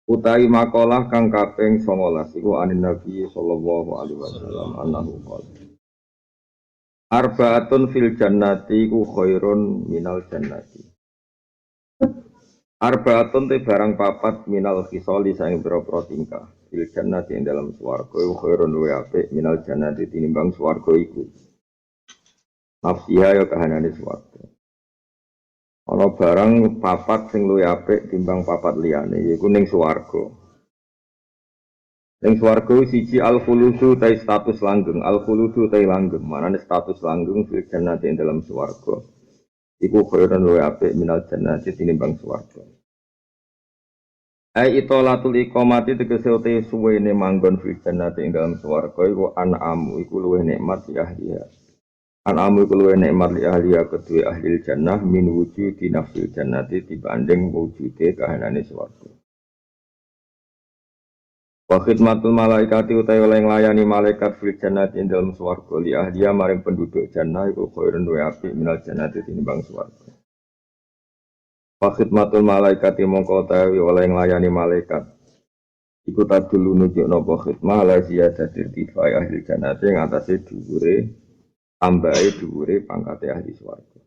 Utawi makalah kang kaping 19 iku anin Nabi sallallahu alaihi wasallam annahu qala Arba'atun fil jannati iku khairun minal jannati. Arba'atun te barang papat minal khisali saing pira-pira tingkah. Fil jannati ing dalam swarga iku khairun luwih apik minal jannati tinimbang swarga iku. Nafsiha ya kahanane swarga. Ana barang papat sing luwih apik timbang papat liyane yaiku ning swarga. Ning swarga siji al-khuludu ta status langgeng, al-khuludu ta langgeng, manane status langgeng fil jannati ing dalam swarga. Iku khairun luwih apik minal jannati tinimbang swarga. Ai itolatul iqamati tegese uti suwene manggon fil jannati ing dalam swarga iku an'amu iku luwih nikmat li ahliha. An'amu iku luwih nikmat li ahliha kedue ahli jannah min wujudi nafsil jannati dibanding wujude kahanane swarga. Wa khidmatul malaikati utawi oleh nglayani malaikat fil jannati ing dalam swarga li ahliha maring penduduk jannah iku khairun luwih apik minal jannati tinimbang swarga. Wa khidmatul malaikati mongko utawi oleh nglayani malaikat iku tadulu nunjuk napa khidmah la ziyadatir tifai ahli jannati ing atase dhuwure tambahe dhuwure pangkate ahli swarga.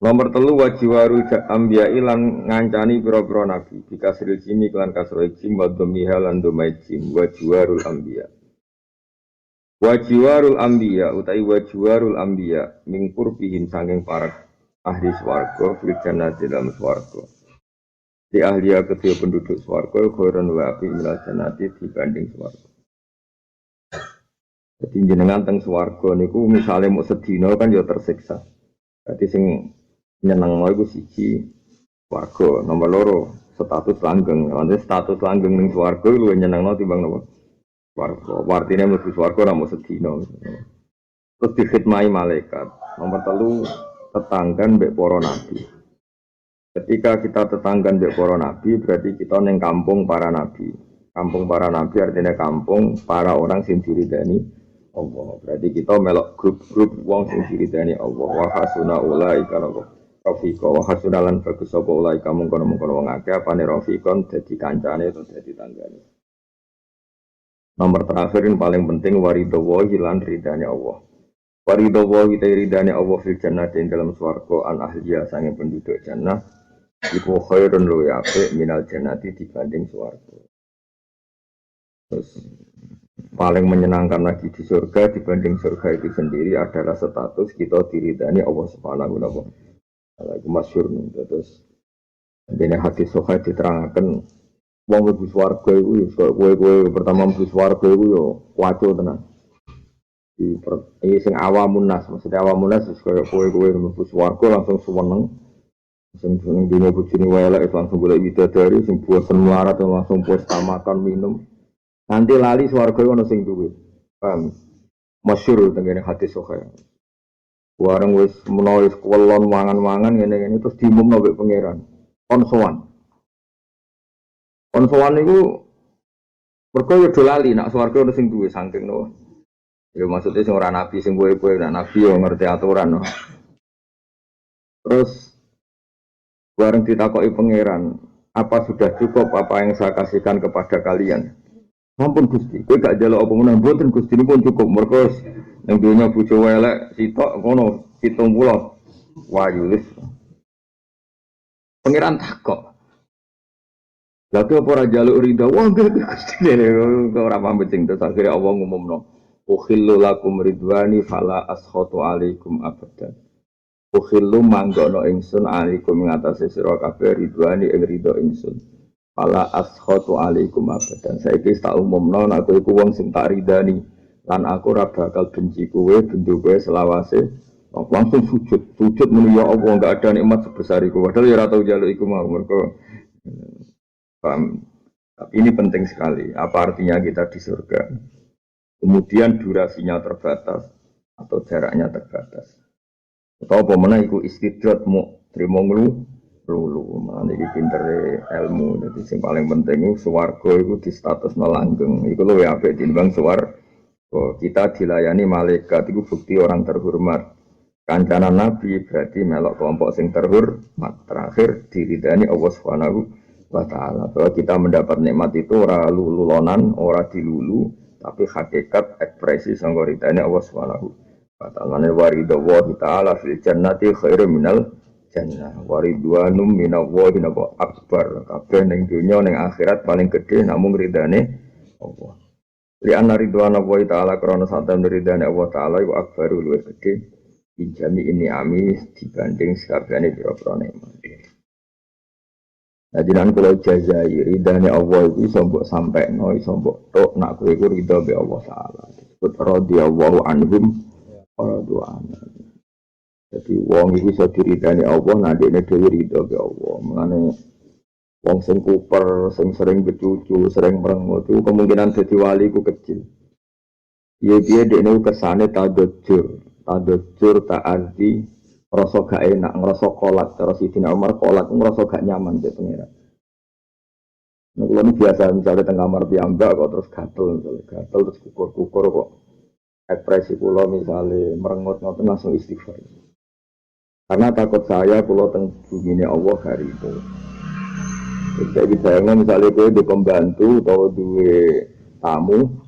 Nomor telu wajiwaru ambiya ilan ngancani pira-pira nabi bikasril jimi kelan kasro jim wa dhammiha lan dhamai jim wajiwarul ambiya. Wajiwarul ambiya utai wajiwarul ambiya mingpur bihim sanging para ahli swarga fil jannati dalam swarga. Di ahliya kedua penduduk swarga khairan wa api minal jannati dibanding swarga. Jadi jenengan teng swarga niku misale mau sedina kan ya tersiksa. Dadi sing nyeneng iku siji swarga, nomor loro status langgeng. Nanti status langgeng ning swarga luwih nyenengno timbang napa? Swarga. Artine mlebu swarga ora mau sedina. Terus dikhidmati malaikat. Nomor telu tetanggan mbek para nabi. Ketika kita tetanggan mbek para nabi berarti kita ning kampung para nabi. Kampung para nabi artinya kampung para orang sing diridani Allah. Berarti kita melok grup-grup wong sing diridani Allah. Wa hasuna ulaika rafiqa wa hasuna lan bagus sapa ulaika mungkon-mungkon wong akeh apane rafiqon dadi kancane atau dadi tanggane. Nomor terakhir yang paling penting waridawa hilan ridane Allah. Waridawa kita ridane Allah fil jannati dalam swarga an ahliya sange penduduk jannah iku khairun luwih apik minal jannati dibanding swarga. Terus paling menyenangkan lagi di surga dibanding surga itu sendiri adalah status kita diridani Allah Subhanahu wa taala. Itu masyhur terus dene hadis sahih diterangkan wong mlebu swarga iku ya kowe pertama mlebu swarga iku ya waco tenan. Sing awamun nas, maksudnya awamun nas kaya kowe mlebu swarga langsung seneng. Sing seneng dene bojone welek langsung golek widadari sing bosen melarat langsung pesta makan minum. Nanti lali swarga ono sing duwe. Paham? Masyhur tengene hadis sahih. Wareng wis menawa wis kelon mangan-mangan ngene-ngene terus diumumno mbek pangeran. Kon sowan. Kon sowan niku mergo yo do lali nak swarga ono sing duwe saking no. Ya maksudnya sing ora nabi sing kowe-kowe nak nabi yo ngerti aturan no. Terus wareng ditakoki pangeran, apa sudah cukup apa yang saya kasihkan kepada kalian? Ampun Gusti, kowe gak njaluk apa meneh mboten Gusti niku pun cukup mergo ning donya bojo elek sitok ngono 70 wayu wis. Pangeran takok. Lha kok ora njaluk ridha? Wah Gusti ora pamit sing terus akhire Allah ngumumno. Ukhillu lakum ridwani fala askhatu alaikum abadan. Ukhillu manggono ingsun alaikum ngatasi sira kabeh ridwani ing ridha ingsun. Fala askhatu alaikum abadan. Saiki tak umumno nek kowe iku wong sing tak ridani lan aku ora bakal benci kowe bendu kowe selawase langsung sujud muni ya Allah enggak ada nikmat sebesar iku padahal ya ora tau njaluk iku mau mergo paham. Tapi ini penting sekali apa artinya kita di surga. Kemudian durasinya terbatas atau jaraknya terbatas. Atau apa meneh iku istidrat mu trimo lulu mana iki pintere ilmu jadi yang paling penting itu swarga itu di status melanggeng itu luwih apik tinimbang swarga kita dilayani malaikat itu bukti orang terhormat kancanan nabi berarti melok kelompok sing terhormat terakhir diridani Allah Subhanahu wa ta'ala. Bahwa kita mendapat nikmat itu ora lululonan, ora dilulu, tapi hakikat ekspresi sangka ridane Allah Subhanahu wa ta'ala. Waridha wa ta'ala fil jannati khairum minal jannah. Waridwanum minallahi akbar. Kabeh ning dunya ning akhirat paling gede namung ridane Allah. Li anna ridwana wa ta'ala krana satam ridane Allah taala iku akbaru luwih gede injami ini amis dibanding sakabehane pira-pira nikmat. Nah, jenengan kula jazai ridane Allah iku iso mbok sampekno, iso mbok tok nak kowe iku ridho be Allah taala. Disebut radhiyallahu anhum wa radu anhu. Jadi wong iku iso diridani Allah nek dene dhewe ridho be Allah. Mengane wong sing kuper, sing sering becucu, sering merengut itu kemungkinan dadi wali ku kecil. Piye-piye dekne kersane tadajjur ta'adzi ngrasa gak enak, ngrasa kolak terus Sidina Umar kolak ngrasa gak nyaman dek pengira. Nek kula biasa misalnya teng kamar piyambak kok terus gatel terus kukur-kukur kok ekspresi kula misalnya merengut ngoten langsung istighfar. Karena takut saya kula teng bumine Allah hari itu. Jadi bayangnya misalnya kowe di pembantu atau duwe tamu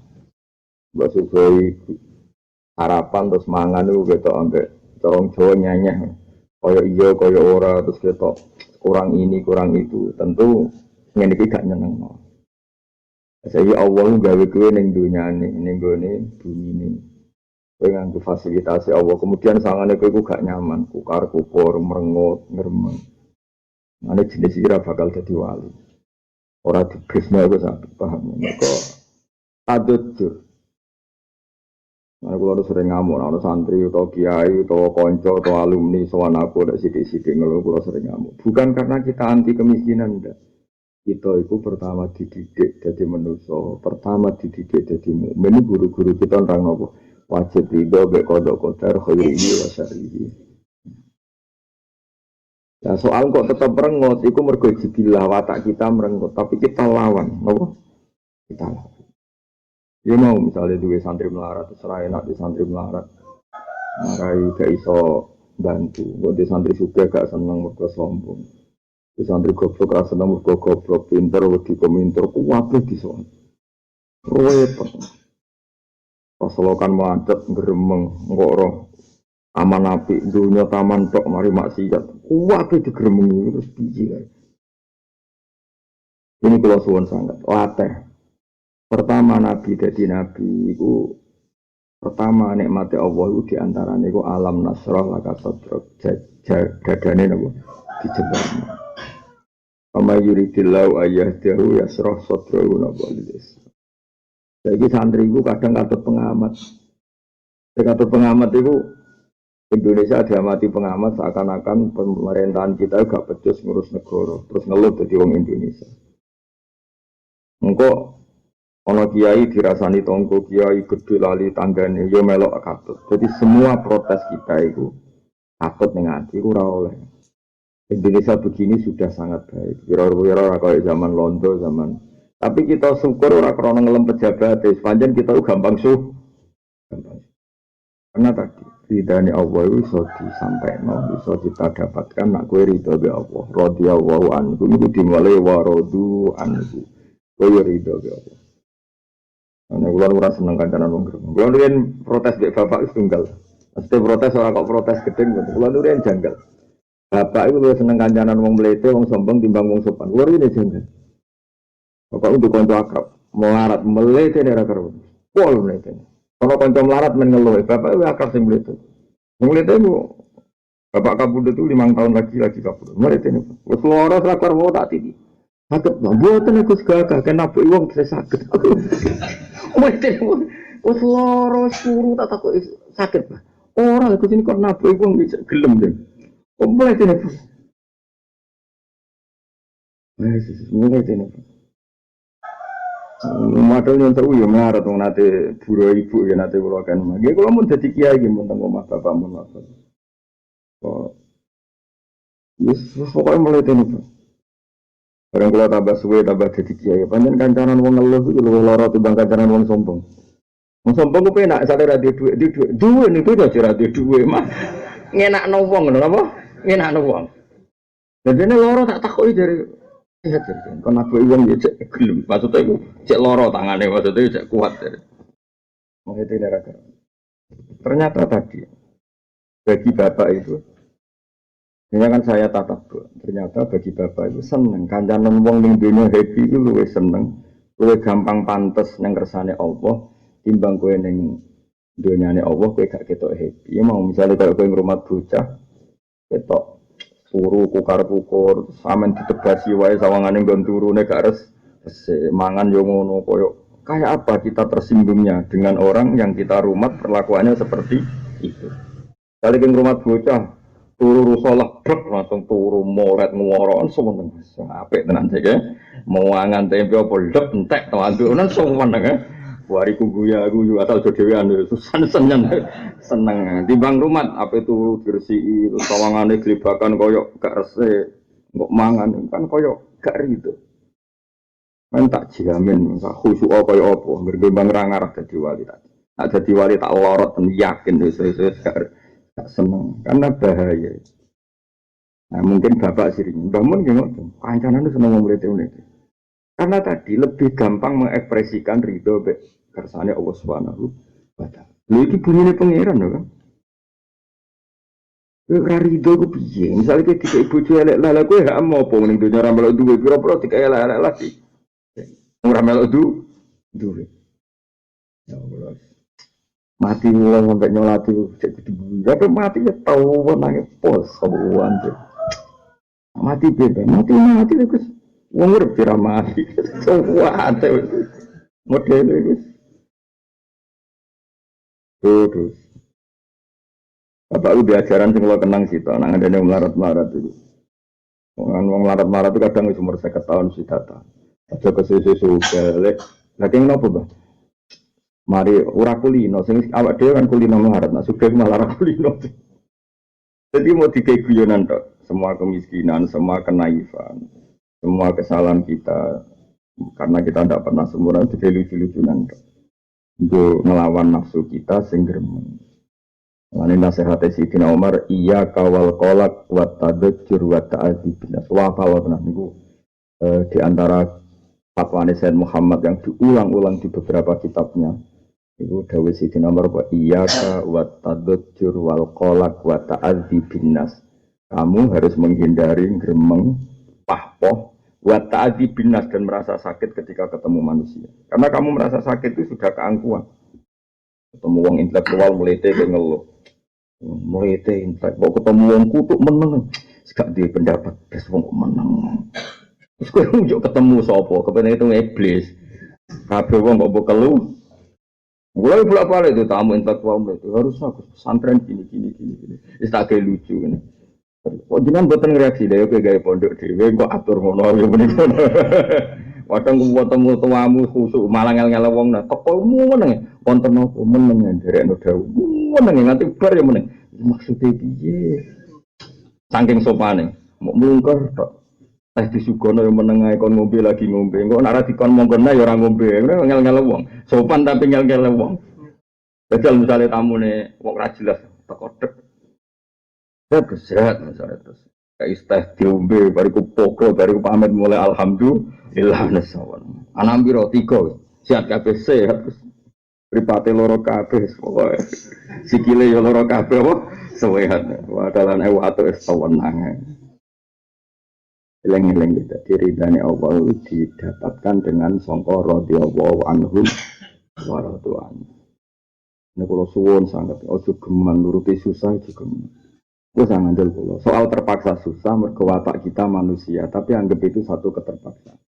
mbak sugoi harapan terus mangan itu gitu ambek corong Jawa nyanyi kaya iya kaya ora terus gitu kurang ini kurang itu tentu ngene iki gak nyenengno. Saiki Allah gawe kowe ning dunyane ning gone bumi ini kowe nganggo fasilitasi Allah kemudian sangane kowe gak nyaman kukar-kukur merengut ngremeng. Ane jenis kira bakal jadi wali. Orang di Krishna itu sangat paham. Mereka tadajjur. Nah, kalau sering ngamuk, ada santri atau kiai atau konco atau alumni soal aku ada sidik-sidik ngeluh, kalau sering ngamuk. Bukan karena kita anti kemiskinan, enggak. Kita itu pertama dididik jadi manusia, pertama dididik jadi mukmin. Guru-guru kita orang apa? Wajib ridho, bekodok kodar, khairihi wa syarrihi. Nah, soal kok tetap merengut, itu mergo jibilah watak kita merengut, tapi kita lawan, apa? Kita lawan. Dia mau misalnya dua santri melarat, serai enak di santri melarat, marai gak iso bantu, buat di santri suka gak seneng mergo sombong, di santri goblok gak seneng mergo goblok, pinter, wedi kominter, kuwabeh di soal, repot, pasolokan macet, geremeng, ngorong. Taman api, dunia taman tok mari maksiat. Kuwate digeremengi terus biji kae. Ini kula suwun sangat. Latih. Pertama nabi dadi nabi iku pertama nikmate Allah iku diantarane iku alam nasrah laka sadrak dadane napa dijebakno. Ama yuridillahu ayyahdahu yasrah sadrahu napa lidis. Saiki santri iku kadang katut pengamat. Katut pengamat iku Indonesia diamati pengamat seakan-akan pemerintahan kita gak becus ngurus negara, terus ngeluh jadi orang Indonesia. Engko ana kiai dirasani tonggo kiai gede lali tanggane yo melok katut. Jadi semua protes kita itu katut ning ati ora oleh. Indonesia begini sudah sangat baik. Kira-kira kayak zaman Londo zaman. Tapi kita syukur ora krana ngelem pejabat, sepanjang kita gampang gampang. Karena tadi ridhani Allah itu bisa disampaikan, bisa kita dapatkan nak kue ridho be Allah. Radhiyallahu anhu itu dimulai waradu anhu. Kue ridho be Allah. Nah, kalau orang seneng kancanan wong gremeng. Kalau nurin protes be bapak itu tunggal. Mesti protes orang kok protes gedeng. Kalau nurin janggal. Bapak itu lebih seneng kancanan wong melete, wong sombong timbang wong sopan. Kalau ini janggal. Bapak untuk konco akrab, melarat melete daerah kerja. Pol melete. Kalau konco melarat mengeluh, bapak itu akrab sing melete. Melete itu bapak kabudut itu 5 tahun lagi kabudut. Melete ini. Wes loro sakar wae tak tidi. Sakit lah, mboten aku segagah kenapa wong bisa sakit. Melete wes loro suruh tak takut sakit lah. Orang aku sini kok nabi wong bisa gelem deh. Melete ini. Melete ini. Modal yang seru ya melarat wong nate buru ibu ya nate kula kan. Nggih kula mun dadi kiai nggih mun teng omah bapak mun apa. Oh. Wis pokoke mulai tenan, Pak. Barang kula tambah suwe tambah dadi kiai, pancen kancanan wong ngeluh iki luwih lara timbang kancanan wong sombong. Wong sombong ku penak sate ra duwe duwe niku aja ra duwe mah. Ngenakno wong ngono apa? Ngenakno wong. Dadene lara tak takoki dari Iya jadi kon aku uang ya cek gelem. Maksudnya itu cek loro tangannya maksudnya cek kuat jadi. Mau itu gara-gara. Ternyata tadi bagi bapak itu, ini kan saya tatap tuh. Ternyata bagi bapak itu seneng. Kancanan wong ning dunia happy itu luwih seneng, luwih gampang pantes nang kersane Allah timbang kowe ning dunyane Allah kowe gak ketok happy. Ya mau misalnya kalau kowe ngrumat bocah ketok turu kukar-kukur, sampean ditebasi wae sawangane nggon turune gak mangan yo ngono koyo kayak apa kita tersinggungnya dengan orang yang kita rumat perlakuannya seperti itu. Kali ke rumah bocah turu rusolah brek langsung turu moret ngorokan semeneng. Apik tenan sik ya. Mau angan tempe apa lep entek telanduran semeneng ya. Wariku guyu asal dhewean susah seneng. Timbang rumat apa itu diresiki terus sawangane glibakan koyo gak resik. Kok mangan kan koyo gak rido. Kan tak jamin tak khusyuk koyo apa bergembang ra ngarep dadi wali tak. Nak dadi wali tak lorot yakin wis gak seneng karena bahaya. Nah, mungkin bapak sering bangun gimana? Kancanan itu seneng murid itu. Karena tadi lebih gampang mengekspresikan ridho kersane Allah Subhanahu wa taala. Lha iki bunine pangeran lho kan. Kowe ridho ku piye? Misale iki dikek bojo elek lha kowe gak mau apa ning donya ra melok duwe pira-pira dikek elek lagi. Ora melok duwe. Ya Allah. Mati ulang sampai nyolati cek kudu tapi mati ya tau nangis pos kabuan tuh mati beda mati terus wong urip kira mati semua ate model itu terus bapak udah ajaran sing lo kenang sih tau nang adane melarat itu wong melarat itu kadang wis umur 50 tahun sih data aja kesusu balik lagi ngopo Bang. Mari ora kulino, sing awak dhewe kan kulino melarat, nak sugih malah ora kulino. Jadi mau dikei guyonan tok, semua kemiskinan, semua kenaifan, semua kesalahan kita karena kita tidak pernah sempurna dikei lucu-lucunan tok. Untuk ngelawan nafsu kita sing gremeng. Lan nasihat Sayyidina Umar, iya kawal kolak wa tadzkur wa ta'adzibnas. Wa fa'al tenan niku di antara fatwa Sayyid Muhammad yang diulang-ulang di beberapa kitabnya. Ibu dawuh Sayyidina Umar wa iyyaka wa tadzkur wal qalaq wa ta'adzibin nas. Kamu harus menghindari gremeng, pahpoh, wa ta'adzibin nas dan merasa sakit ketika ketemu manusia. Karena kamu merasa sakit itu sudah keangkuhan. Ketemu wong intelektual melete ke ngeluh. Melete intelek, kok ketemu wong kutuk meneng. Gak di pendapat des wong meneng. Terus kowe njuk ketemu sapa? Kepen itu iblis. Kabeh wong kok mbok kelu. Mulai bolak-balik itu tamu intelektual itu harus aku pesantren gini. Istilah lucu ini. Kok jenengan boten reaksi deh, oke gaya pondok dhewe kok atur ngono ya menika. Wadang ketemu tuamu khusuk malah ngel-ngel wong nah teko meneng wonten apa meneng nderekno dawuh. Meneng nganti bar ya meneng. Maksude piye? Saking sopane, mau mlungker tok. Teh disugono yang menengah kon ngombe lagi ngombe. Engko nek ora dikon mongkona ya ora ngombe. Ngel-ngel wong. Sopan tapi ngel-ngel wong. Padahal misale tamune wong ra jelas teko dek. Sehat misalnya terus. Kayak teh diombe bariku pokok bariku pamit mulai alhamdulillah nasawan. Anak piro 3. Sehat kabeh sehat terus. Pripate loro kabeh pokoke. Sikile ya loro kabeh apa? Sehat. Wadalan atu wis tawenang. Eleng-eleng kita diridani Allah didapatkan dengan sangka radhiyallahu anhum wa radwan. Nek kula suwun sanget aja geman nuruti susah juga. Wis ngandel kula. Soal terpaksa susah mergo watak kita manusia, tapi anggap itu satu keterpaksaan.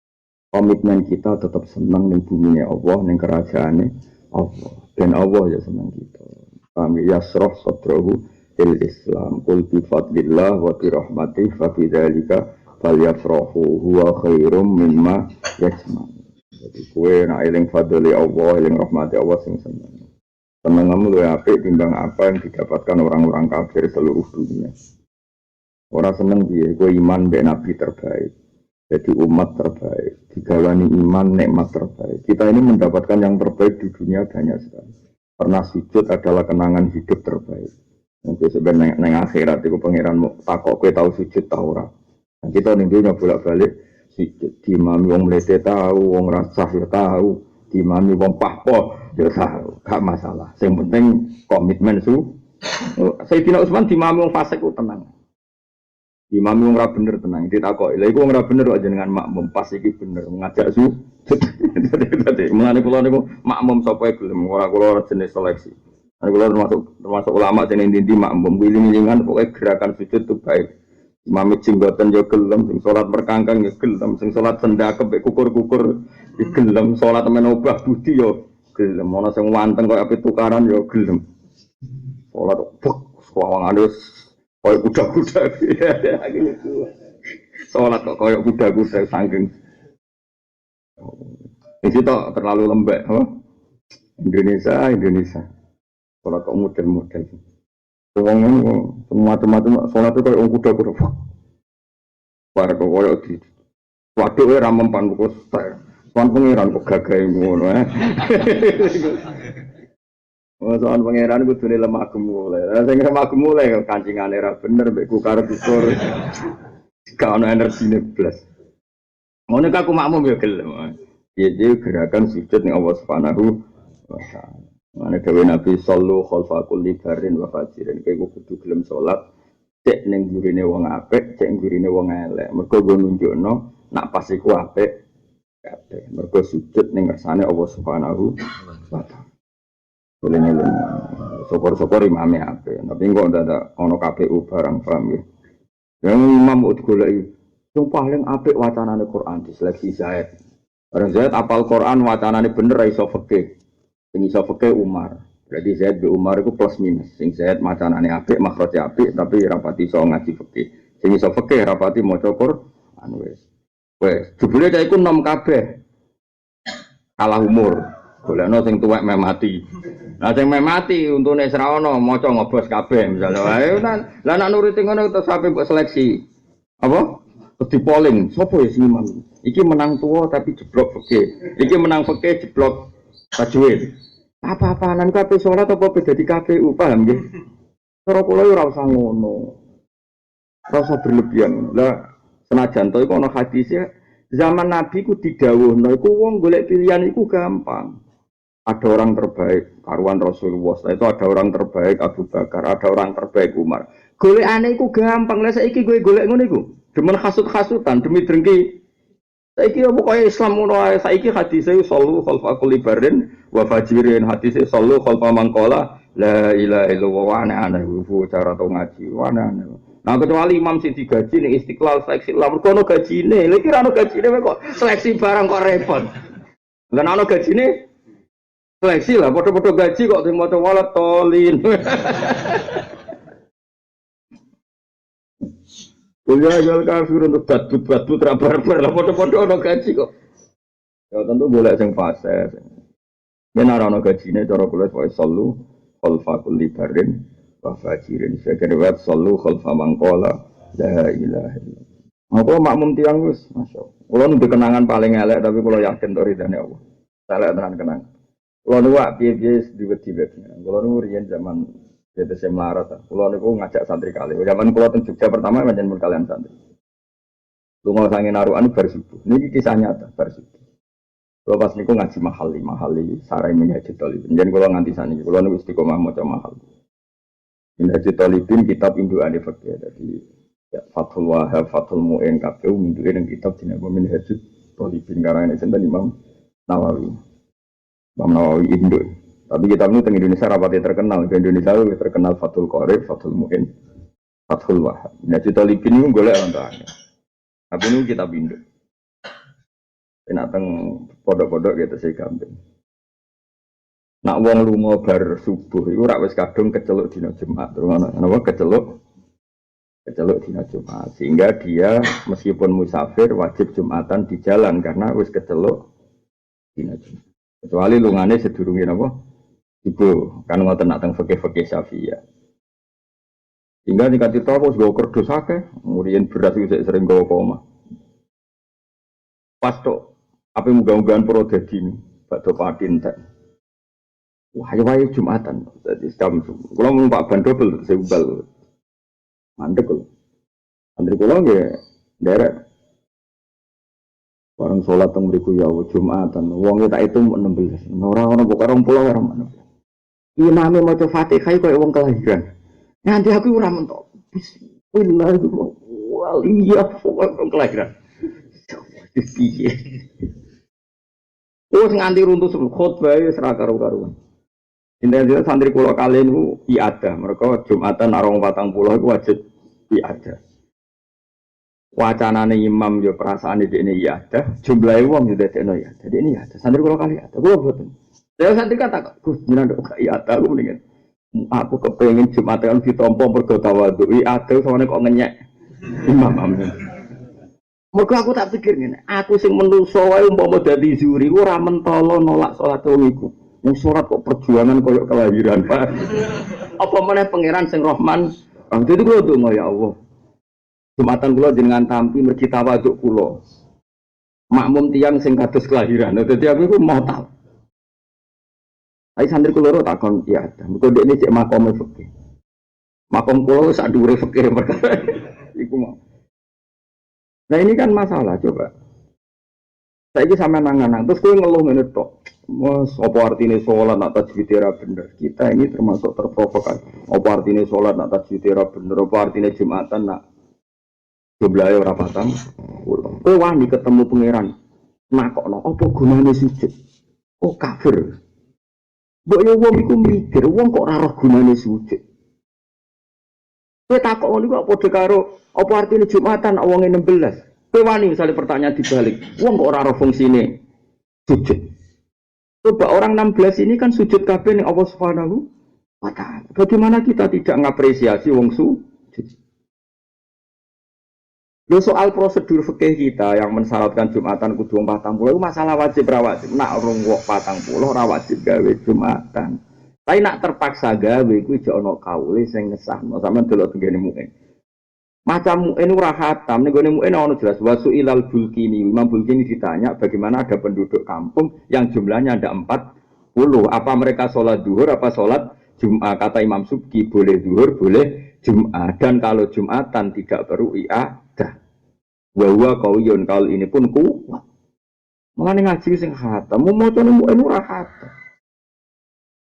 Komitmen kita tetap senang ning bumine Allah, ning kerajaane Allah. Dan Allah ya senang kita. Kami yasrah sadrahu il Islam qul bi fadlillah wa bi rahmatih fa bidzalika falyafrahu huwa khairum mimma yajma. Jadi kue nak eling fadli Allah, eling rahmati Allah sing seneng. Senengmu luwih apik timbang apa yang didapatkan orang-orang kafir seluruh dunia. Orang seneng piye? Kue iman mbek nabi terbaik. Jadi umat terbaik, digawani iman nikmat terbaik. Kita ini mendapatkan yang terbaik di dunia banyak sekali. Pernah sujud adalah kenangan hidup terbaik. Mungkin sebenarnya neng akhirat itu pangeran takok kue tahu sujud tahu ora. Kita nih dunia bolak-balik sujud diimami wong mlete tahu, wong rasah ya tahu, diimami wong pahpo ya tahu, gak masalah. Sing penting komitmen su. Sayyidina Utsman diimami wong fasik ku tenang. Diimami wong ora bener tenang. Ditakoki, lha iku wong ora bener kok jenengan makmum pas iki bener ngajak su. Dadi mulane kula niku makmum sapa gelem ora kula jenis seleksi. Kula termasuk ulama sing ndi makmum wiling-wilingan pokoke gerakan sujud itu baik. Imam jenggoten ya gelem, sing salat merkangkang ya gelem, sing salat sendakep kukur-kukur ya gelem, salat men obah budi ya gelem, ana sing wanteng kaya ape tukaran ya gelem. Salat buk sawangane kaya kuda-kuda. Salat kok kaya kuda-kuda saking. Iki tok terlalu lembek, apa? Indonesia. Salat kok model-model. Wong macam-macam salat itu kayak wong kuda-kuda. Para koyo di waduh ora mempan kok style. Wan pangeran kok gagahe ngono soal pangeran kudune lemah gemulai. Lah sing lemah gemulai kancingane ora bener mbek karep ukur. Gak ono energine blas. Ngono aku makmum ya gelem. Piye gerakan sujud ning Allah Subhanahu wa taala. Mana dewe Nabi sallu khalfa kulli barin wa fajirin. Kowe kudu gelem salat cek ning gurine wong apik, cek gurine wong elek. Mergo go nunjukno nak pas iku apik kabeh. Mergo sujud ning kersane Allah Subhanahu wa taala. Boleh syukur-syukur imame apik. Tapi kok ndak ono KPU barang paham ya. Yang imam kok digoleki sing paling apik wacanane Quran diseleksi Zaid. Orang Zaid apal Quran wacanane bener ra iso fikih. Sing iso fikih Umar. Berarti Zaid be Umar itu plus minus. Sing Zaid macanane apik, makhraje apik tapi rapati iso ngaji fikih. Sing iso fikih rapati maca Quran wis. Wis, jebule cah iku nom kabeh. Kalah umur. Golekno sing tuwek meh mati. Lah sing meh mati untune ora ono maca ngobos kabeh misale. Ayo lah nek nuruti ngono terus sampe mbok seleksi. Apa? Di polling, sapa ya sing imam? Iki menang tua tapi jeblok fikih. Iki menang fikih jeblok tajwid. Apa-apaanan kabeh salat apa beda di KPU, paham nggih? Cara kula ora usah ngono. Ora usah berlebihan. Lah senajan to iku ana hadis ya, zaman Nabi ku didhawuhno iku wong golek pilihan iku gampang. Ada orang terbaik karuan Rasulullah, setelah itu ada orang terbaik Abu Bakar, ada orang terbaik Umar. Golekane iku gampang. Lah saiki kowe golek ngono iku, demen hasud-hasutan demi drengki. Saiki pokoke Islam ngono ae. Saiki hadise sallu khalfa kulli barin wa fajirin, hadise sallu khalfa man qala la ilaha illallah wa ana anahu cara to ngaji wa ana. Nah kecuali imam sing digaji ning Istiqlal seleksi lah mergo ono gajine. Lha iki ora ono gajine kok seleksi barang kok repot. Lah ono gajine seleksi lah padha-padha gaji kok sing maca walat tolin. Kuliah jual kafir untuk batu terabar-bar lah foto-foto ono gaji kok. Ya tentu boleh sing fase. Yen ora ono gajine cara kuliah wae sallu khalfa kulli barin wa fajirin. Sekere sallu khalfa man qala la ilaha illallah. Apa makmum tiang wis masyaallah. Kula nu kenangan paling elek tapi kula yakin tok ridane Allah. Elek tenan kenang. Kula nu wak piye-piye diwet-diwet. Kula nu riyen zaman jadi saya melarat, kalau niku ngajak santri kali. Zaman kalau teng Jogja pertama macam pun kalian santri. Lu mau sangin naruhan bersubuh. Ini kisah nyata bersubuh. Kalau pas niku ngaji mahali sarai minhajul talibin. Jangan kalau nganti sani. Kalau niku istiqomah mau coba mahal. Minhajul talibin kitab induane fakir. Jadi ya, Fathul Wahab, Fathul Mu'in, KPU minduin kitab dina minhajul talibin. Karena ini sendiri Imam Nawawi. Imam Nawawi Indo. Tapi kitab ini di Indonesia rapatnya terkenal. Di Indonesia itu terkenal Fathul Qorib, Fathul Mu'in, Fathul Wahab. Nah, cerita Libin ini boleh orang-orang. Tapi ini kitab Indo. Nak teng podok-podok gitu sih gampang. Nak wong lunga bar subuh iku rak wis kadung keceluk dina Jumat. Terus napa keceluk dina Jumat. Sehingga dia meskipun musafir wajib Jumatan di jalan karena wis keceluk dina Jumat. Kecuali lungane sedurunge napa? Ibu kan ngoten nak teng fikih-fikih Syafi'iyah. Hingga dikati tahu wis kerdos akeh, muriyen beras iku sering gawa koma. Pas tok ape muga-mugaan pro dadi bakdo patin tak. Wah, ayo Jumatan. Dadi jam kula numpak ban dobel sebal. Mandek kula. Antri kula nggih nderek Bareng sholat teng mriku ya Jumatan. Wong tak itu 16. Ora ono kok 20 ora ono. Imame maca Fatihah koyo wong kelahiran. Nanti aku ora mentok. Bismillahirrahmanirrahim. Wong kelahiran. Piye? Oh nganti runtuh sebelum khotbah wis ra karo-karuan. Intinya santri kula kali niku iada. Mereka Jumatan arung 40 iku wajib iada. Wacanane imam yo perasaane dekne iada, jumlahe wong yo dadekno ya. Jadi ini iada. Santri kula kali iada. Kula boten. Saya santri kata, Gus, jenengan kok iada aku mendingan. Aku kepengen Jumatan ditampa mergo tawadhu. Iada samane kok ngenyek imam amin. Mergo aku tak pikir ngene, aku sing menungso wae umpama dadi zuri ora mentolo nolak salat wong iku. Wong salat kok perjuangan koyo kelahiran, Pak. Apa meneh pangeran sing Rahman? Dadi kula donga ya Allah. Jumatan kula jenengan tampi mergi tawaduk kula. Makmum tiyang sing kados kelahiran. Dadi aku iku mau tahu. Ai santri kula ora takon ya, mergo dekne cek makome fikih. Makom kula sak dhuwure fikih perkara. Iku mau. Nah ini kan masalah coba. Saya ini sama nangan, terus gue ngeluh ngene tok. Mas, apa artinya sholat nak tajwid ora bener? Kita ini termasuk terprovokasi. Apa artinya sholat nak tajwid ora bener? Apa artinya Jumatan nak jumlahnya ora patang? Kowe wani ketemu pangeran. Nakokno, apa gunane sujud? Oh kafir. Mbok yo wong iku mikir, wong kok ora roh gunane sujud. Kowe takok ngono kok padha karo apa artinya Jumatan wonge 16. Kowe wani misalnya pertanyaan dibalik. Wong kok ora roh fungsine sujud. Coba orang 16 ini kan sujud kabeh ning Allah Subhanahu wa taala. Bagaimana kita tidak ngapresiasi wong sujud? Lo soal prosedur fikih kita yang mensyaratkan Jumatan kudu 40 itu masalah wajib ra wajib. Nak rong wong 40 ora wajib gawe Jumatan. Tapi nak terpaksa gawe kuwi jek ana kaule sing ngesahno sampean delok tengene muin. Macam muin ora khatam ning gone muin ana jelas wasu ilal bulkini. Imam Bulkini ditanya bagaimana ada penduduk kampung yang jumlahnya ada 40. Apa mereka sholat duhur apa sholat Jum'ah? Kata Imam Subki boleh duhur boleh Jum'ah. Dan kalau Jum'atan tidak perlu i'adah. Wa huwa qawiyyun, kalau ini pun kuat. Mulane ngaji sing khatam macane muin ora khatam.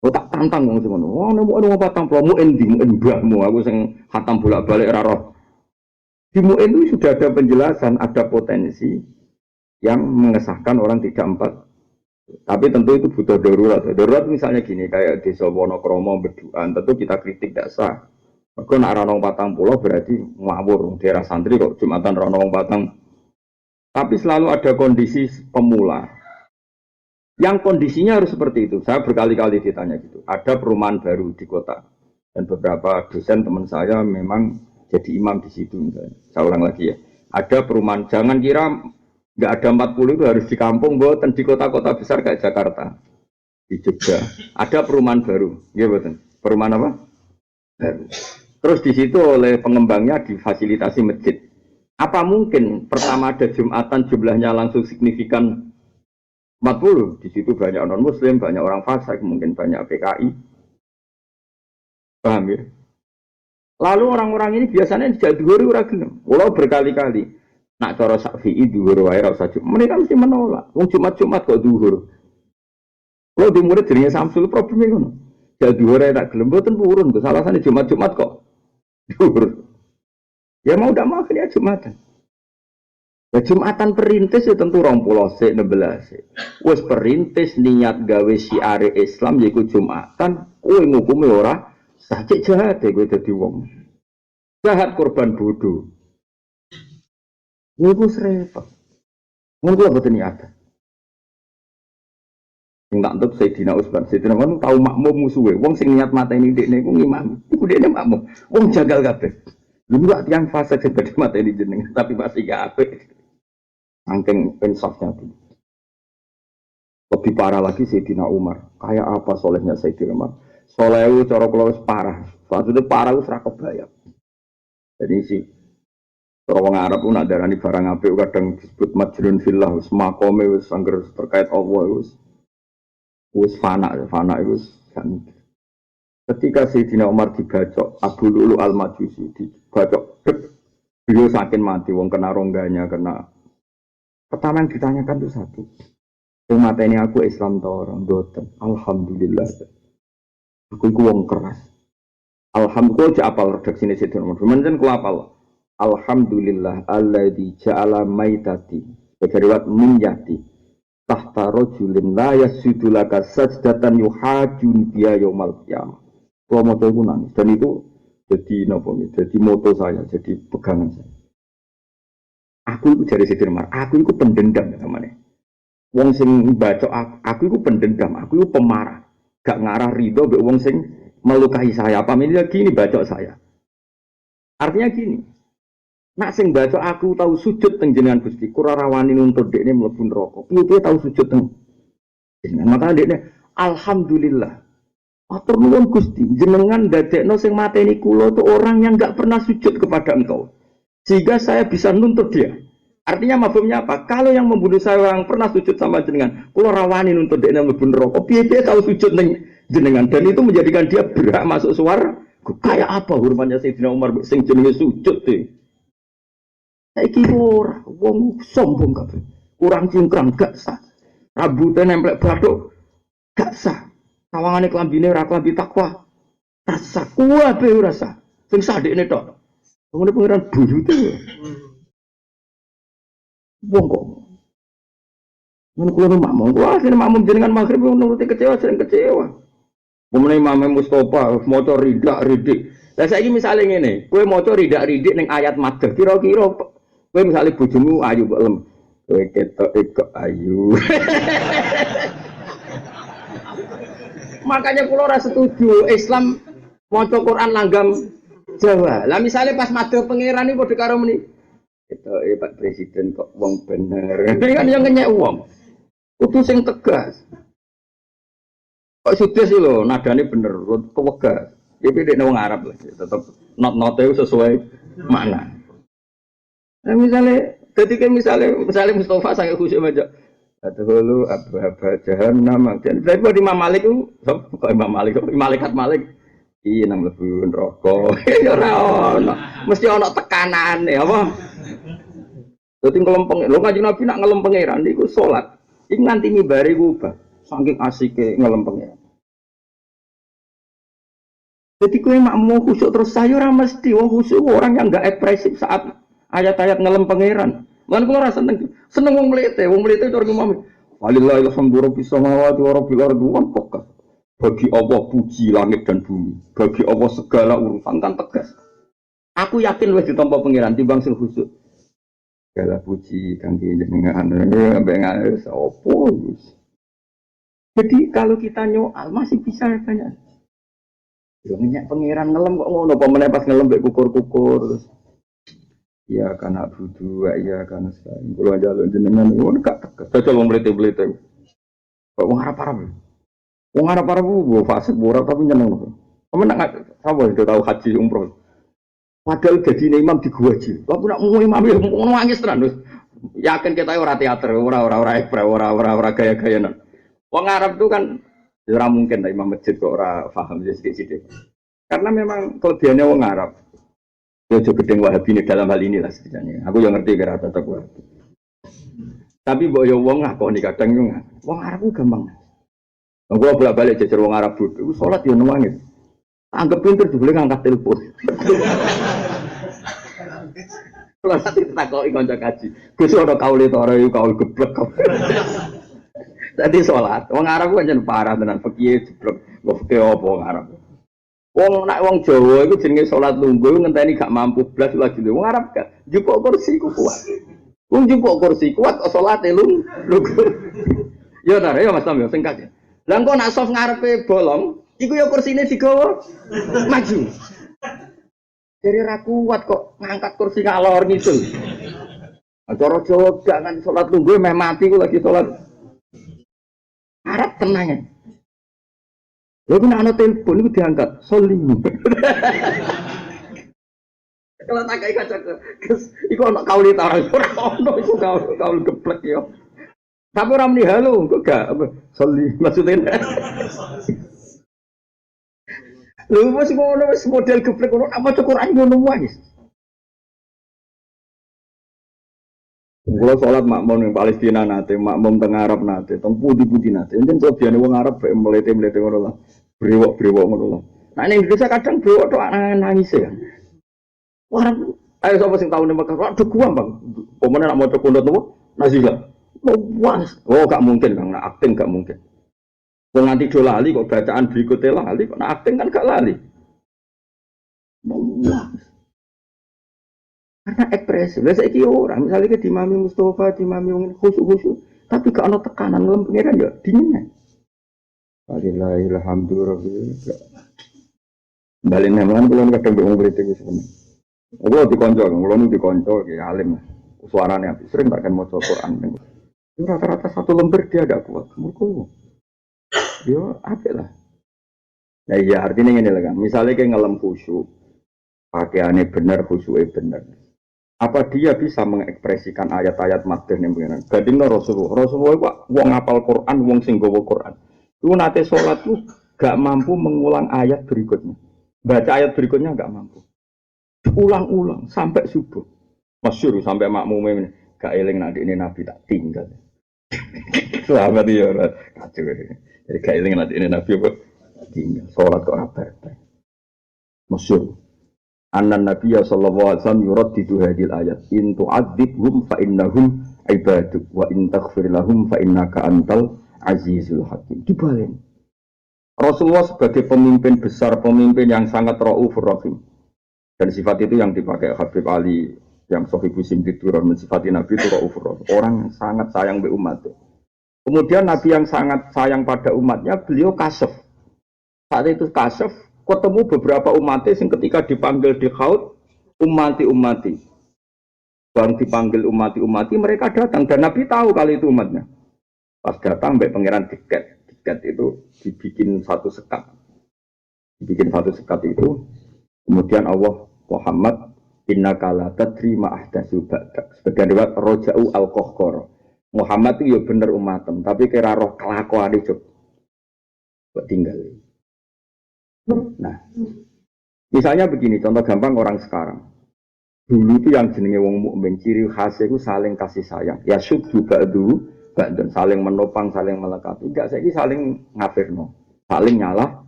Oh tak tantang wong sing ngono. Wong nemu ono patang promo endi mbahmu aku sing khatam bolak-balik ora roh. Di muin itu sudah ada penjelasan, ada potensi yang mengesahkan orang tidak 4. Tapi tentu itu butuh darurat. Darurat misalnya gini, kayak desa Wonokromo Beduan, tentu kita kritik tidak sah. Mereka nak ranong patang pulau berarti ngawur daerah santri kok Jumatan ranong patang. Tapi selalu ada kondisi pemula. Yang kondisinya harus seperti itu. Saya berkali-kali ditanya gitu. Ada perumahan baru di kota dan beberapa dosen teman saya memang jadi imam di situ. Misalnya. Saya ulang lagi ya. Ada perumahan. Jangan kira nggak ada 40 itu harus di kampung, buatan di kota-kota besar kayak Jakarta, di Jogja. Ada perumahan baru, ya betul. Perumahan apa? Baru. Terus di situ oleh pengembangnya difasilitasi masjid. Apa mungkin pertama ada Jumatan jumlahnya langsung signifikan 40? Di situ banyak non-muslim, banyak orang fasik, mungkin banyak PKI. Paham ya? Lalu orang-orang ini biasanya tidak dhuwur ora gelem. Walau berkali-kali nak cara Syafi'i dhuwur wae ora usah Jumat. Mereka mesti menolak. Wong Jumat-Jumat kok dhuwur. Kalau di murid jenenge Samsul problemnya ngono. Ya dhuwur ae tak gelem mboten purun. Alasannya Jumat-Jumat kok dhuwur. Ya mau ndak mau ya Jumatan. Ya Jumatan perintis ya tentu 20 sik 16. Wis perintis niat gawe syiar Islam yaiku Jumatan, kowe ngukume ora sakit jahat ya gue jadi wong. Jahat korban bodoh. Gue serempet. Mungkin betul ni ada. Yang tak untuk Sayyidina Utsman. Sayyidina Utsman tahu makmum musuhnya. Wong sing niat mata ini dek nego ngimam. Iku dek makmum. Wong jagal kabeh. Lu enggak tiang fase seperti mata ini jeneng. Tapi masih gak apa. Angkeng insafnya tuh. Lebih parah lagi Sayyidina Umar. Kayak apa solehnya Sayyidina Umar? Soleh itu cara kalau parah. Suatu itu parah itu serak kebayang. Jadi sih. Orang Arab pun ada darani barang apik kadang disebut majrun fillah wis makome wis angger terkait Allah wis fana itu kan. Ketika Sayyidina Umar dibacok Abu Lu'lu al-Majusi dibacok beliau saking mati wong kena rongganya kena Pertama yang ditanyakan itu satu. Umat ini aku Islam tau orang boten. Alhamdulillah. Aku iku wong keras. Alhamdulillah aja apal redaksine Sayyidina Umar. Menen ku apal. Alhamdulillah alladzi ja'ala maitati. Berkaliwat minyati. Tahta rajulin la yasjudu laka sajdatan yuhajun biya yaumal qiyamah. Kalau mau iku nangis dan itu jadi napa jadi moto saya, jadi pegangan saya. Aku itu dari Sayyidina Umar, aku itu pendendam namanya. Wong sing baca aku itu pendendam, aku itu pemarah. Gak ngarah ridho mbek wong sing melukai saya. Pamane gini baca saya. Artinya gini. Nak sing baca aku tahu sujud teng jenengan Gusti, kura rawani nuntut dekne mlebu neraka. Piye tahu sujud teng jenengan. Maka dekne alhamdulillah. Atur nuwun Gusti, jenengan dadekno sing mateni kula itu orang yang enggak pernah sujud kepada Engkau. Sehingga saya bisa nuntut dia. Artinya mafhumnya apa? Kalau yang membunuh saya yang pernah sujud sama jenengan, kula rawani nuntut dekne mlebu neraka. Piye tahu sujud ning jenengan dan itu menjadikan dia berhak masuk swarga. Kayak apa hormatnya Sayyidina Umar sing jenenge sujud e. Saiki ora wong sombong kabeh. Kurang cingkrang gak sah. Rambutnya nempel bathuk gak sah. Sawangane klambine ora klambi takwa. Rasa kuwabe ora sah. Sing sadekne tok. Ngene pengiran buyute. Wong kok. Mun kula makmum, kula asline makmum jenengan magrib nuruti kecewa sering kecewa. Pemene Imam Mustofa maca ridak-ridik. Lah saiki misale ngene, kowe maca ridak-ridik ning ayat madhah, kira-kira kowe misale bojomu ayu kok lem. Kowe ketok kok ayu. Makanya kula ora setuju Islam maca Quran langgam Jawa. Lah misale pas madhah pangeran iki padha karo meni. Ketoke Pak Presiden kok wong bener. Ini kan yang ngenyek wong. Kudu sing tegas. Kok sudah sih lo, nadanya bener, kewegas. Ya beda wong Arab lah, tetap not-notnya sesuai makna. Nah misalnya, ketika misalnya Mustafa sangat khusyuk aja, Adhulu abba jahannam. Tapi di Imam Malik itu, kok Imam Malik, malaikat Malik, iya nang lebu rokok. Ya ora, mesti ono tekanan ya apa? Jadi ngelempeng, lo ngaji Nabi nak ngelempengiran, itu sholat. Ini nanti mibari gubah, saking asiknya ngelempengnya. Jadi kue mak mau khusyuk terus saya orang mesti wong khusyuk orang yang enggak ekspresif saat ayat-ayat ngelem pangeran. Lan kula rasa seneng wong mlete cara ngomong. Walillahi alhamdu rabbis samawati wa rabbil ardi wa pokas. Bagi Allah puji langit dan bumi. Bagi Allah segala urusan kan tegas. Aku yakin wis ditampa pangeran timbang sing khusyuk. Segala puji kangge jenengan ambek ngene sapa. Jadi kalau kita nyoal masih bisa banyak. Yo minyak pangeran ngelem kok ngono apa meneh pas ngelem mbek kukur-kukur terus. Ya kana budu ya kana sae. Kulo njaluk jenengan ngono gak tegas. Dadi wong mlete-mlete. Kok wong Arab-Arab. Wong Arab-Arab ku fasik ora tapi nyeneng. Kamu nak apa itu tahu haji umroh. Padahal jadi imam di gua haji. Lah nak mau imam yo nangis tenan wis. Yakin kita ora teater, ora gaya-gayanan. Wong Arab itu kan ora mungkin lah imam masjid kok ora paham ya sithik-sithik. Karena memang kelebihannya wong Arab. Ya jo gedeng Wahabi ini dalam hal ini lah setidaknya. Aku yang ngerti kira cocok Wahabi. Tapi mbok yo wong ngakoni kadang yo wong Arab ku gampang. Aku bolak-balik jejer wong Arab bodho, iku salat yo nangis. Anggap pinter jebule ngangkat telepon. Kalau nanti takoki kanca kaji. Gus ora kaule to ora yo kaul geblek. Tadi sholat, wong Arab kan jen parah tenan fikih jeblok, mbok fikih apa wong Arab. Wong nak wong Jawa iku jenenge sholat lungguh ngenteni gak mampu blas lagi wong Arab gak jupuk kursi ku kuat. Wong jupuk kursi kuat kok salate lungguh. Ya ta ya Mas Tam ya singkat. Lah engko nak soft ngarepe bolong, iku ya kursine digawa maju. Jadi ra kuat kok ngangkat kursi ngalor ngidul. Cara Jawa jangan sholat lungguh meh mati ku lagi sholat. Arab tenang ya. Lalu nak ada telepon itu diangkat, solim. Kalau tak kayak kaca itu anak kauli tarang, orang itu kaul geblek ya. Tapi orang ini halo, kok gak solim maksudnya. Lalu masih ngono model geblek ngono apa cukup aja ngono wis. Kalau sholat makmum yang Palestina nate, makmum tengah Arab nate, teng putih-putih nate. Enten kelebihan wong Arab melete-melete ngono lah. Brewok-brewok ngono lah. Nah ini Indonesia kadang brewok tok nangis ya. Wah, ayo sapa sing tau ning Mekah? Waduh gua Bang. Pomone nak maca kunut nopo? Nazilah. Wah, oh gak mungkin Kang, nak akting gak mungkin. Wong nganti do lali kok bacaan berikutnya lali, kok nak akting kan gak lali. Wah. Karena ekspresi, lah saiki orang, misalnya ke di Mami Mustafa, di Mami wong khusyuk-khusyuk, tapi gak ono tekanan ngelem pengiran ya dingin. Alhamdulillah. Balik nemen kula kadang mbek wong kritik wis sebenarnya. Kula dikonco, kula nu dikonco ya alim. Suaranya apik, sering tak kan maca Quran. Rata-rata satu lembar dia agak kuat. Mergo yo apik lah. Nah iya artinya ngene lho kan. Misalnya kayak ngelem khusyuk, pakaiannya bener, khusyuknya bener. Apa dia bisa mengekspresikan ayat-ayat madhah yang pengiran? Gadingnya Rasulullah itu wong ngapal Quran, wong sing gawa Quran. Itu nate sholat tuh gak mampu mengulang ayat berikutnya. Baca ayat berikutnya gak mampu. Ulang-ulang sampai subuh. Masyhur sampai makmum ini gak eling nanti ini Nabi tak tinggal. Selamat ya kacau. Jadi gak eling nanti ini Nabi apa tinggal. Sholat kok apa? Masyhur. Anan Nabiya sallallahu alaihi wasallam yuraddidu hadhil ayat in tu'adzibhum fa innahum ibaduk wa in taghfir lahum fa innaka antal azizul hakim. Dibalik. Rasulullah sebagai pemimpin besar, pemimpin yang sangat raufur rahim. Dan sifat itu yang dipakai Habib Ali yang Sohibu Simtiduran mensifati Nabi itu raufur rahim. Orang yang sangat sayang be umat. Kemudian Nabi yang sangat sayang pada umatnya, beliau kasef. Saat itu kasef ketemu beberapa umatnya yang ketika dipanggil di khaut umati baru dipanggil umati mereka datang dan Nabi tahu kali itu umatnya pas datang sampai pangeran tiket itu dibikin satu sekat itu kemudian Allah Muhammad innaka la tadri ma ahdatsu ba'dak sebagian riwayat roja'u al-qahqara Muhammad itu ya bener umatem tapi kira roh kelakuane cuk kok tinggal. Nah, misalnya begini, contoh gampang orang sekarang. Dulu itu yang jenenge wong mukmin ciri khasnya itu saling kasih sayang. Ya syuddu ba'du ba'dan saling menopang, saling melengkapi. Enggak saiki saling ngafirno, saling nyalah.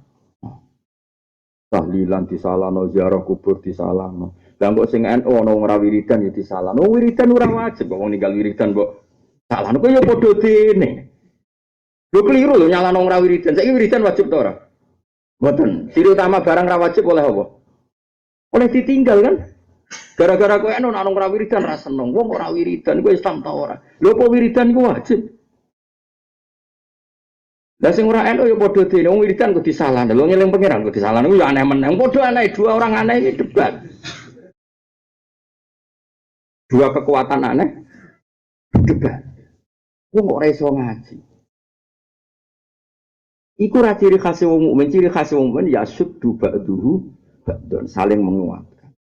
Tahlilan disalahno, ziarah kubur disalahno. Lah kok sing NU ana wong ra wiridan ya disalahno. Wiridan ora wajib kok wong ninggal wiridan kok salahno kok ya padha dene. Lho keliru lho nyalahno ora wiridan. Saiki wiridan wajib ta ora? Mboten. Ciri utama barang ra wajib oleh apa? Oleh ditinggal kan? Gara-gara kowe eno nang ora wiridan ra seneng. Wong ora wiridan kowe Islam ta ora? Lho apa wiridan iku wajib? Lah sing ora eno ya padha dene wong wiridan kok disalahno. Lho ngeling pangeran kok disalahno ya aneh meneh. Padha aneh dua orang aneh iki debat. Dua kekuatan aneh debat. Wong ora iso ngaji. Iku ra ciri khas wong mukmin, ciri khas wong mukmin ya syuddu ba'duhu ba'dun saling menguatkan.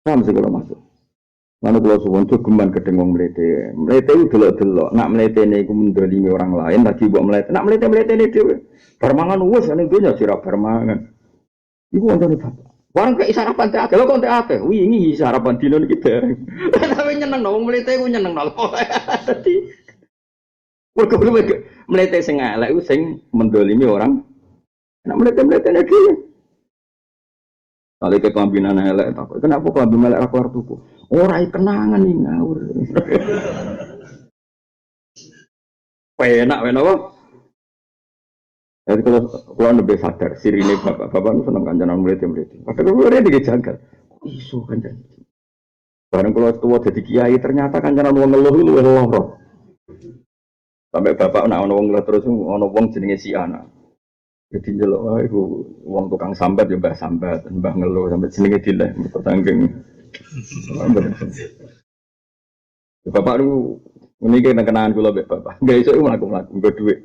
Paham sih kalau masuk. Lalu kalau suwon itu geman kedeng wong mlete. Mlete itu delok-delok, nak mletene iku mendolimi orang lain lagi mbok mlete. Nak mlete-mletene dhewe. Barmangan wis ning donya sira barmangan. Iku wontene bapak. Warang kek sarapan teh lho kok teh akeh. Wingi sarapan dino iki dereng. Tapi nyeneng wong mlete iku nyeneng lho. Dadi mlete sing elek ku sing mendolimi orang. Nek mlete-mletene dhewe. Kali ke kelambinan elek tak. Kenapa kelambi elek aku arep tuku? Ora kenangan iki ngawur. Penak apa? Jadi kalau lebih sadar, sirine bapak itu seneng kancanan mlete-mlete. Padahal gue udah dijagal. Kok iso kancan? Bareng kalau tua jadi kiai ternyata kancanan wong ngeluh itu luwih loro. Sampai bapak nak ono wong terus ono wong jenenge si anak. Jadi njelok wae iku wong tukang sambat ya mbah sambat, mbah ngeluh sampai jenenge dileh mergo saking. Bapak lu niki kenangan kula mbek bapak. Enggak iso mlaku-mlaku nggo dhuwit.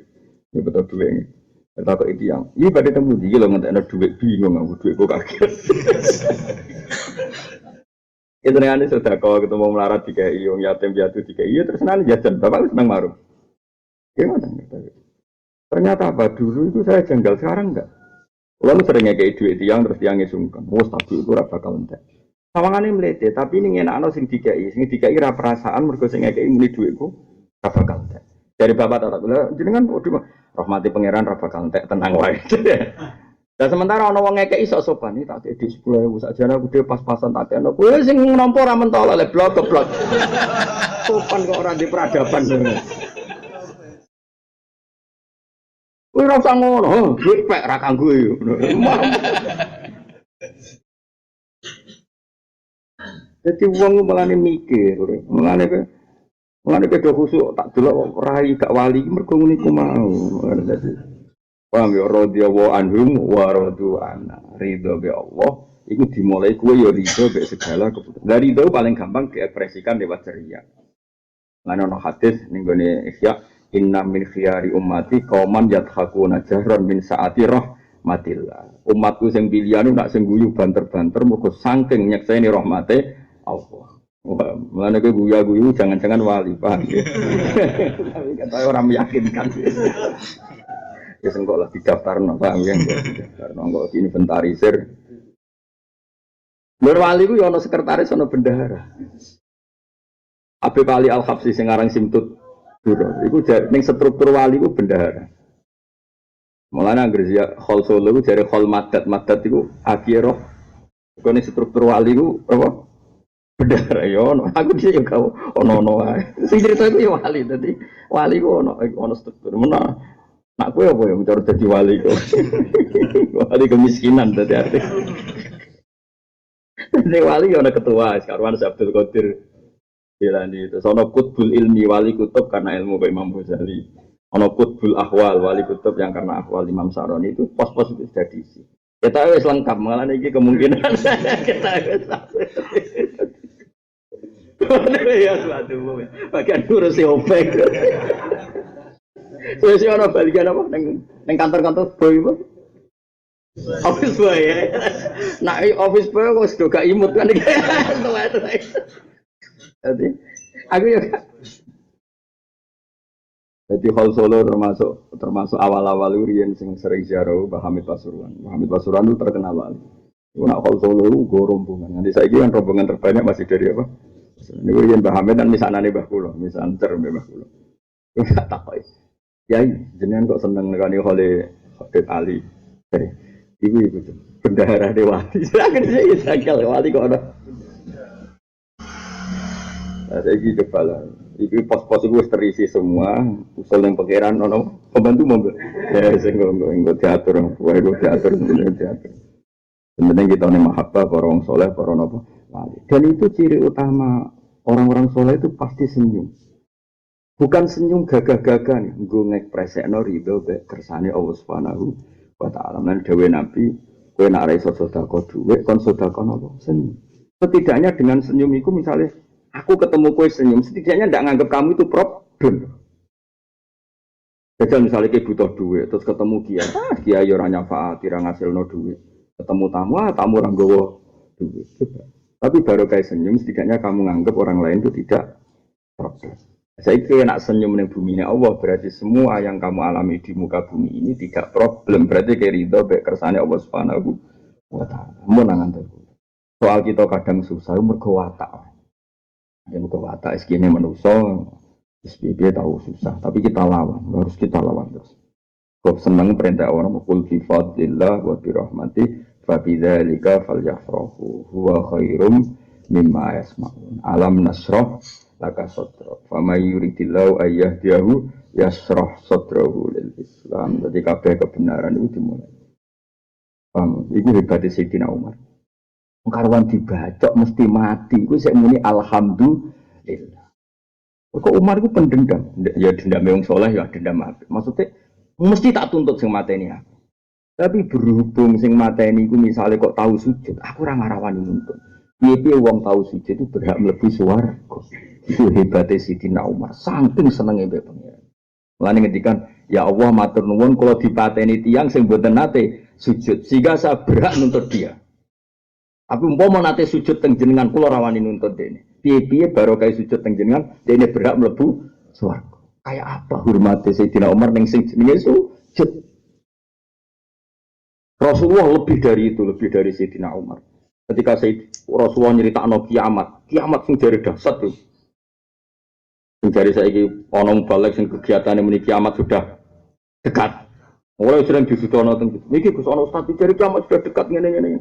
Ya betul dhuwit. Kata itu yang, iya pada temu dia lo nggak ada duit bingung aku duit kok kaget. Itu nih sudah kalau ketemu melarat tiga iong yatim piatu tiga iya terus nanti jajan bapak senang maruf. Gimana? Ternyata apa dulu itu saya janggal sekarang enggak. Lalu seringnya kayak duit tiang terus tiangnya sungkan. Oh tapi itu rasa bakal entek. Sawangane mlete, tapi ning enakno sing dikai ra perasaan mergo sing ngekeki muni dhuwitku ra bakal entek. Dari bapak tak kula jenengan waduh rahmati pangeran ra bakal entek tenang wae. Dan sementara ana wong ngekeki sok sopan iki tak di 10.000 sakjane aku dhewe pas-pasan tak kene. Kowe sing nampa ra mentol le blok. Sopan kok ora di peradaban. Kowe ora usah ngono, duit pek ra kanggo yo. Jadi uang mulane mikir, mulane beda khusuk tak delok rai gak wali mergo niku mau. Paham ya radhiyallahu anhum wa radu anna. Ridho be Allah iku dimulai kuwe ya ridho be segala keputusan. Lah ridho paling gampang diekspresikan lewat ceria. Lan ono hadis ning gone Ihya, inna min khiyari ummati qauman yadhakuna jahran min saati rahmatillah. Umatku sing pilihan nak sing guyu banter-banter mergo saking nyekseni rahmate Allah. Mulane kowe guyu-guyu jangan-jangan wali, paham ya. Tapi kata orang meyakinkan. Ya sengkok lah didaftarno, paham ya. Didaftarno kok inventarisir. Lur wali ku ya ana sekretaris ana bendahara. Habib Ali Al-Habsyi sing aran Simtut Duro. Iku ning struktur wali ku bendahara. Mulane anggere ya Khol Solo ku jare Khol Madat iku akhirah. Iku ning struktur wali ku apa? Bendahara ya ono. Aku dhisik yo gak ono wae. Sing cerita iku ya wali dadi wali ku ono struktur. Menawa nak kowe apa ya mencari dadi wali kok. Wali kemiskinan dadi arti. Ning wali ya ono ketua Karwan Abdul Qadir Jilani itu. Ono kutbul ilmi wali kutub karena ilmu Pak Imam Ghazali. Ono kutbul ahwal wali kutub yang karena ahwal Imam Saroni itu pos-pos itu sudah diisi. Kita wis lengkap malah iki kemungkinan kita wis. Ya suatu bagian ngurusi opek. Wis ono bagian apa ning kantor-kantor boy apa? Office boy ya. Nah, office boy kok sudah gak imut kan iki. Jadi aku ya. Jadi Hal Solo termasuk awal-awal riyen sing sering ziarah Mbah Hamid Pasuruan. Mbah Hamid Pasuruan itu terkenal wali. Iku nak Hal Solo itu go rombongan. Nanti saiki kan rombongan terbanyak masih dari apa? Niku riyen Mbah Hamid kan misanane Mbah kula, misanter Mbah kula. Iku tak takoki. Yai, jenengan kok seneng nekani Khalil Ali. Iku bendahara wali. Silakan sih sakal wali kok ana. Ada iki kepala. Iki pos-pos itu terisi semua. Usul yang pangeran ono pembantu mobil. Ya sing nggo diatur, wae go diatur. Sebenarnya kita ini mahabbah para orang soleh, para nopo wali. Dan itu ciri utama orang-orang soleh itu pasti senyum. Bukan senyum gagah-gagah nih, nggo ngekspresekno ridho be kersane Allah Subhanahu wa taala. Lan dawuh Nabi, kowe nek ora iso sedekah dhuwit, kon sedekah napa? Senyum. Setidaknya dengan senyum itu misalnya aku ketemu kowe senyum, setidaknya ndak nganggap kamu itu problem. Jadi misalnya kayak butuh duit, terus ketemu kiai ora nyafaati, ora ngasilno duit. Ketemu tamu orang gowo duit. Tapi baru kayak senyum, setidaknya kamu nganggap orang lain itu tidak problem. Saya kira nak senyum di bumi ini Allah, berarti semua yang kamu alami di muka bumi ini tidak problem. Berarti kayak ridho, baik kersane Allah Subhanahu wa ta'ala. Menangan terus. Soal kita kadang susah, mergo watak. Dan mergo watak iskine manusia, SPB tahu susah. Tapi kita lawan, harus kita lawan terus. Kau senang perintah orang mukul fi fadlillah wa bi rahmati fa bidzalika falyafrahu huwa khairum mimma yasma'un. Alam nasrah laka sadra. Fa may yuridillahu ayyahdiyahu yasrah sadrahu lil Islam. Jadi kabeh kebenaran itu dimulai. Paham? Iku hebatnya Sayyidina Umar. Karwan dibacok mesti mati. Iku sik muni alhamdulillah. Kok Umar itu pendendam? Ya dendam yang soleh ya dendam apa? Maksudnya mesti tak tuntut sing mateni aku. Tapi berhubung sing mateni iku misale kok tahu sujud, aku ora ngarawani nuntut. Piye wong tahu sujud itu berhak mlebu swarga. Itu hebatnya Sayyidina Umar, saking senenge mbek pangeran. Mulane ngendikan, ya Allah matur nuwun kula dipateni tiyang sing mboten nate sujud, sehingga saya berhak nuntut dia. Tapi umpama nate sujud teng jenengan kula rawani nuntut dene. Piye-piye barokah sujud teng jenengan, dene berhak mlebu swarga. Kayak apa hormate Sayyidina Umar ning sing jenenge sujud. Rasulullah lebih dari itu, lebih dari Sayyidina Umar. Ketika Rasulullah nyeritakno kiamat sing jare dahsyat tuh. Sing jare saiki ana balik sing kegiatane muni kiamat sudah dekat. Mulai sering disudono teng iki Gus ana ustaz jare kiamat sudah dekat ngene-ngene.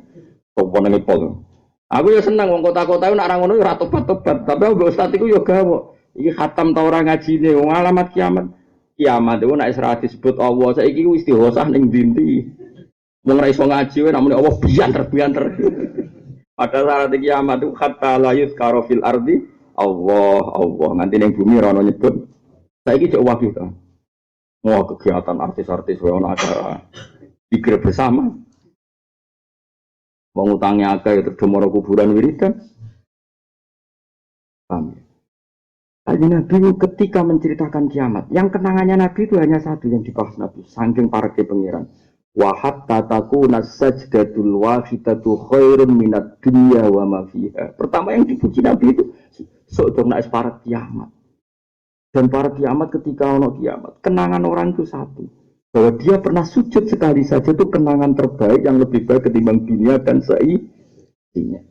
Sopo nang pol. Aku ya seneng wong kota-kota iku nek ora ngono ora tobat-tobat, tapi mbok ustaz iku ya gawok. Iki khatam ta ora ngajine wong alamat kiamat. Kiamat itu nek ora disebut Allah saiki wis istighosah ning ndi-ndi. Wong ora iso ngaji wae namune Allah bianter. Padahal syarat kiamat itu hatta la yuzkaru fil ardi Allah nganti ning bumi ora ono nyebut. Saiki cek wakil to. Wah kegiatan artis-artis wae ono acara pikir bersama. Wong utangnya akeh terus demoro kuburan wiridan. Paham. Tadi Nabi ketika menceritakan kiamat, yang kenangannya Nabi itu hanya satu yang dibahas Nabi, saking para pengiran. Wahat tataku nasajdatul wahidatu khairun minat dunya wa ma fiha. Pertama yang dipuji Nabi itu sok nak para kiamat. Dan para kiamat ketika ono kiamat, kenangan orang itu satu. Bahwa dia pernah sujud sekali saja itu kenangan terbaik yang lebih baik ketimbang dunia dan seisinya.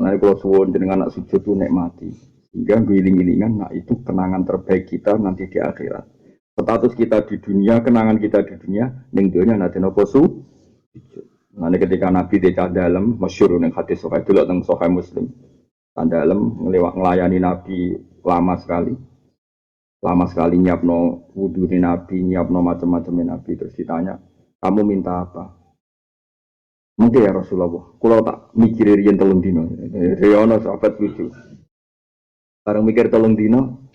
Nah, kalau suwon dengan anak sujud itu nikmati. Hingga giling-gilingan, nah itu kenangan terbaik kita nanti di akhirat. Status kita di dunia, kenangan kita di dunia, ning dunia nanti nopo sujud. Nanti ketika Nabi di dalam, masyhur ning hadis Sahih dulu teng Sahih Muslim. Dalam ngelayani Nabi lama sekali nyiapno wudu di Nabi, nyiapno macam-macam Nabi. Terus ditanya, kamu minta apa? Mungkin ya Rasulullah, kalau tak mikir riyen telung dino, Riono sahabat lucu. Bareng mikir telung dino,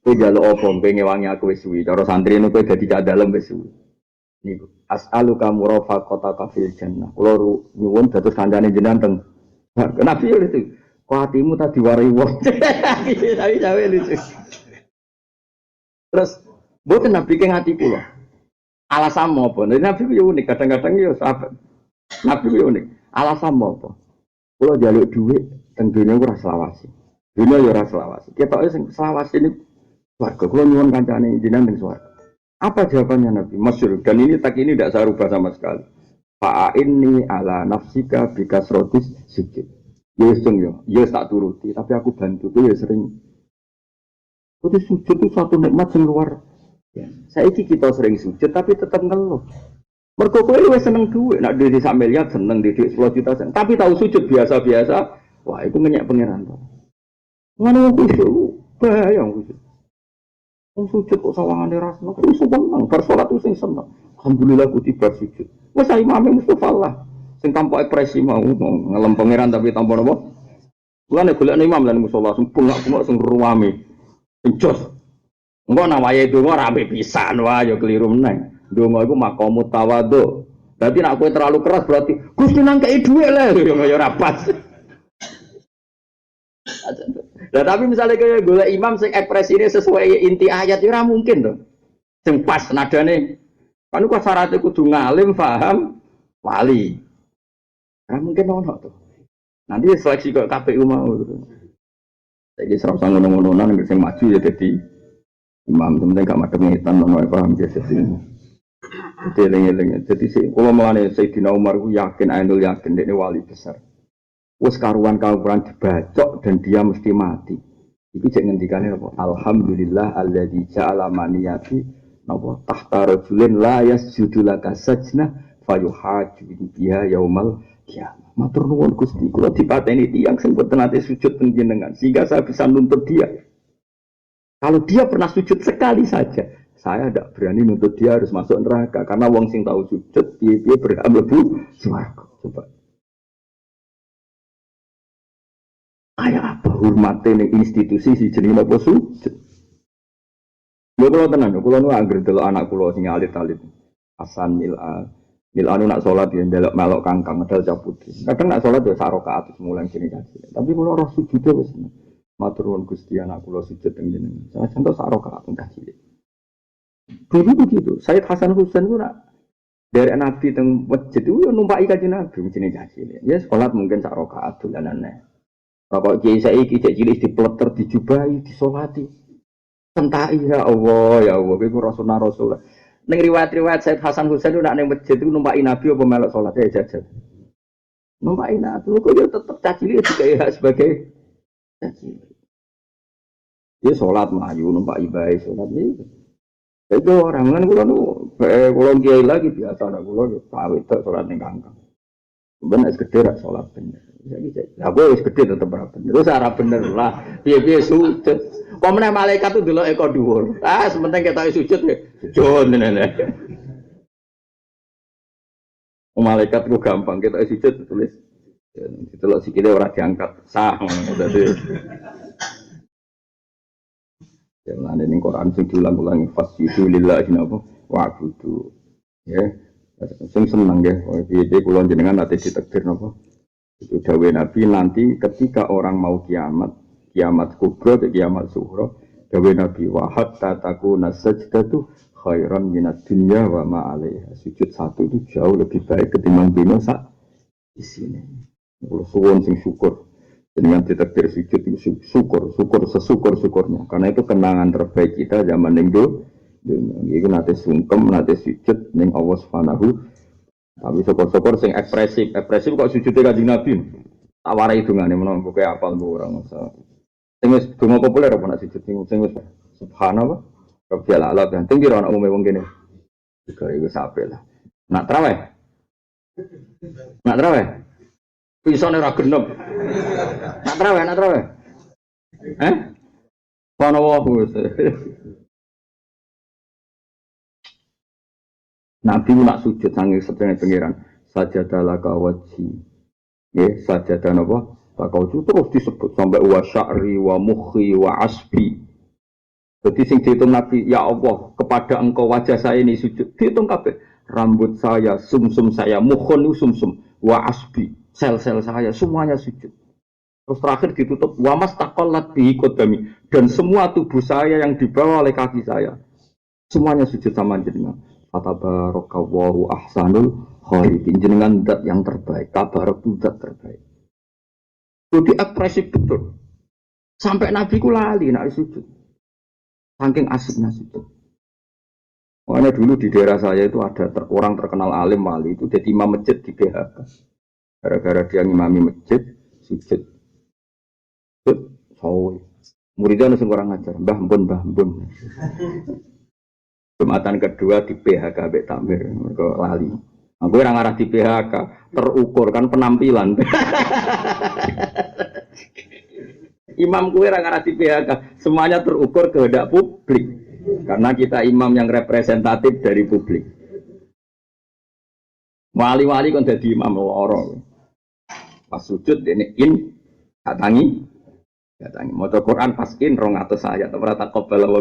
kowe njaluk apa pengen ngewangi aku wis suwi. Cara santri niku kowe dadi cah dalem wis suwi. Niku as'aluka murafaqataka fil jannah. Kula nyuwun dados kancane jenengan teng. Nabi yo itu. Kok atimu tak diwarai wong. Tapi cawe lucu. Terus mboten Nabi ke ngati kula. Alasan apa? Nabi yo unik, kadang-kadang yo sahabat. Nabi yo unik. Alasan apa? Kula njaluk dhuwit teng dene ora selawasi. Dunia ya ora selawasi. Ketoke sing selawasi ini warga. Kalau nyuwun kancane jenengan ning swarga. Apa jawabannya Nabi? Masyhur. Dan ini tidak saya rubah sama sekali. Fa'inni ala nafsika bikasrotis sujud. Ya wis yo, ya tak turuti, tapi aku bantu kowe ya sering. Itu sujud itu satu nikmat sing luar. Ya. Saiki kita sering sujud tapi tetap ngeluh. Mergo kowe wis seneng dhuwit, nek dhuwit sak miliar seneng dhuwit 10 juta seneng. Tapi tahu sujud biasa-biasa, wah itu ngenyek pangeran to. Ngono khusyuk, bahaya khusyuk. Wong sujud kok sawangane rasno, kok iso seneng, bar salat ku sing seneng. Alhamdulillah ku tiba sujud. Wes imame Mustofa lah, sing tanpa ekspresi mau ngelem pangeran tapi tanpa napa? Kuwi nek golekne imam lan musala sing bengak-bengok sing ruwame. Sing jos. Engko nek wayahe donga rapi pisan wae ya keliru meneh. Donga iku maqamut tawadhu. Dadi nek kowe terlalu keras berarti Gusti nang kei dhuwit lho ya ora pas. Nah, tapi misalnya kayak golek imam sing ekspresine sesuai inti ayat itu ora mungkin to. Sing pas nadane. Kan kok syaratnya kudu ngalim, paham, wali. Ora mungkin ono to. Nanti seleksi kok KPU mau. Saiki serasa ngono-ngononan sing maju ya dadi imam, penting gak madhep-madhepan ono paham ya dadi. Eling-eling. Jadi sih kula mulane Sayyidina Umar ku yakin, ainul yakin dekne wali besar. Wes karuan dibacok dan dia mesti mati. Iki cek ngendikane apa? Alhamdulillah alladzi ja'ala maniyati napa tahta rajulin la yasjudu laka sajna fayuhaju biha yaumal qiyamah. Matur nuwun Gusti, kula dipateni tiyang sing boten nate sujud teng jenengan sehingga saya bisa nuntut dia. Kalau dia pernah sujud sekali saja, saya tidak berani nuntut dia harus masuk neraka karena wong sing tahu sujud piye-piye berhak mlebu swarga. Coba. Kayak apa hormate ning institusi si jenenge apa sujud. Lho kula tenan, kula nu anggere delok anak kula sing alit-alit. Hasan Mil'anu nak salat ya ndelok melok kangkang medal cah putri. Kadang nak salat ya sak rakaat mulai jenenge kaji. Tapi kula ora sujude wis. Matur nuwun Gusti anak kula sujud teng jenengan. Saya contoh sak rakaat kaji. Dulu begitu. Sayyid Hasan Husain ku nak dari Nabi teng masjid itu numpaki kanjeng Nabi jenenge kaji. Ya salat mungkin sak rakaat dolanane. Bapak kiai saiki cek cilik dipleter dijubahi disolati. Entai ya Allah, iku rasulullah rasul. Ning riwayat-riwayat Said Hasan Husain nak ning masjid itu numpaki Nabi apa melok salat ya jajal. numpak inat lu kok ya tetep cacili juga sebagai cacili. Dia sholat melayu numpak ibadah sholat ini. Itu orang kan kalau kiai lagi biasa ada kalau kawit tak sholat ning kangkang. Bener gede rak sholat bener. Aku wis gede tetep ora bener. Terus ora bener lah. Piye-piye sujud. Kok meneh malaikat tuh delok eko dhuwur. Ah, sementing ketok sujud ya. Sujud tenan. Malaikat ku gampang ketok sujud tulis. Delok sikile ora diangkat. Sah ngono dadi. Ya lan ning Quran sing diulang-ulangi fasjudu lillahi wa'budu. Ya. Sing seneng ya. Piye kula jenengan ate ditakdir napa? Itu dawuh Nabi nanti ketika orang mau kiamat kubra atau kiamat sughra, dawuh Nabi wa hatta takuna sajdatu khairan minad dunya wa ma 'alaiha. Sujud satu itu jauh lebih baik ketimbang dino sak isine. Kulo suwun sing syukur dengan ditakdir sujud itu syukur sesyukur-syukurnya karena itu kenangan terbaik kita zaman ning itu nate sungkem nate sujud ning Allah Subhanahu. Tapi syukur-syukur sing ekspresif kok sujudnya Kanjeng Nabi. Tak warai dungane menawa kowe apal ora masa. Sing wis donga populer apa nek sujud sing wis subhanallah rabbil alamin. Dan tinggi ana umume wong kene. Juga iku sampe lah. Nak traweh. Pisane ora genep. Nak traweh. Kono wae. Nabi nak sujud sange sedene pangeran sajadalah kawaji. Nggih, sajadah napa? Takau terus disebut sampai wa sya'ri wa mukhi wa asbi. Jadi sing dihitung Nabi, ya Allah, kepada engkau wajah saya ini sujud. Dihitung kabeh. Rambut saya, sumsum saya, mukhun sumsum, wa asbi, sel-sel saya semuanya sujud. Terus terakhir ditutup wa mastaqallat bihi qadami, dan semua tubuh saya yang dibawa oleh kaki saya semuanya sujud sama jenengan. Fatabarakallahu ahsanul khaliqin. Jenengan zat yang terbaik. Tabarak itu zat terbaik. Itu ekspresif betul. Sampai Nabi ku lali nak sujud. Saking asiknya sujud. Makanya dulu di daerah saya itu ada orang terkenal alim wali itu jadi imam masjid di PHK. Gara-gara dia ngimami masjid sujud. Sawi. Muridnya langsung kurang ajar. Mbah mbun. Jumatan kedua di PHK Mbak Tamir, mereka lali. Aku orang arah di PHK, terukur kan penampilan. Imam kue orang arah di PHK, semuanya terukur kehendak publik. Karena kita imam yang representatif dari publik. Wali-wali kan jadi imam loro. Pas sujud ini katangi. Maca Quran pas in 200 ayat ora takobal wa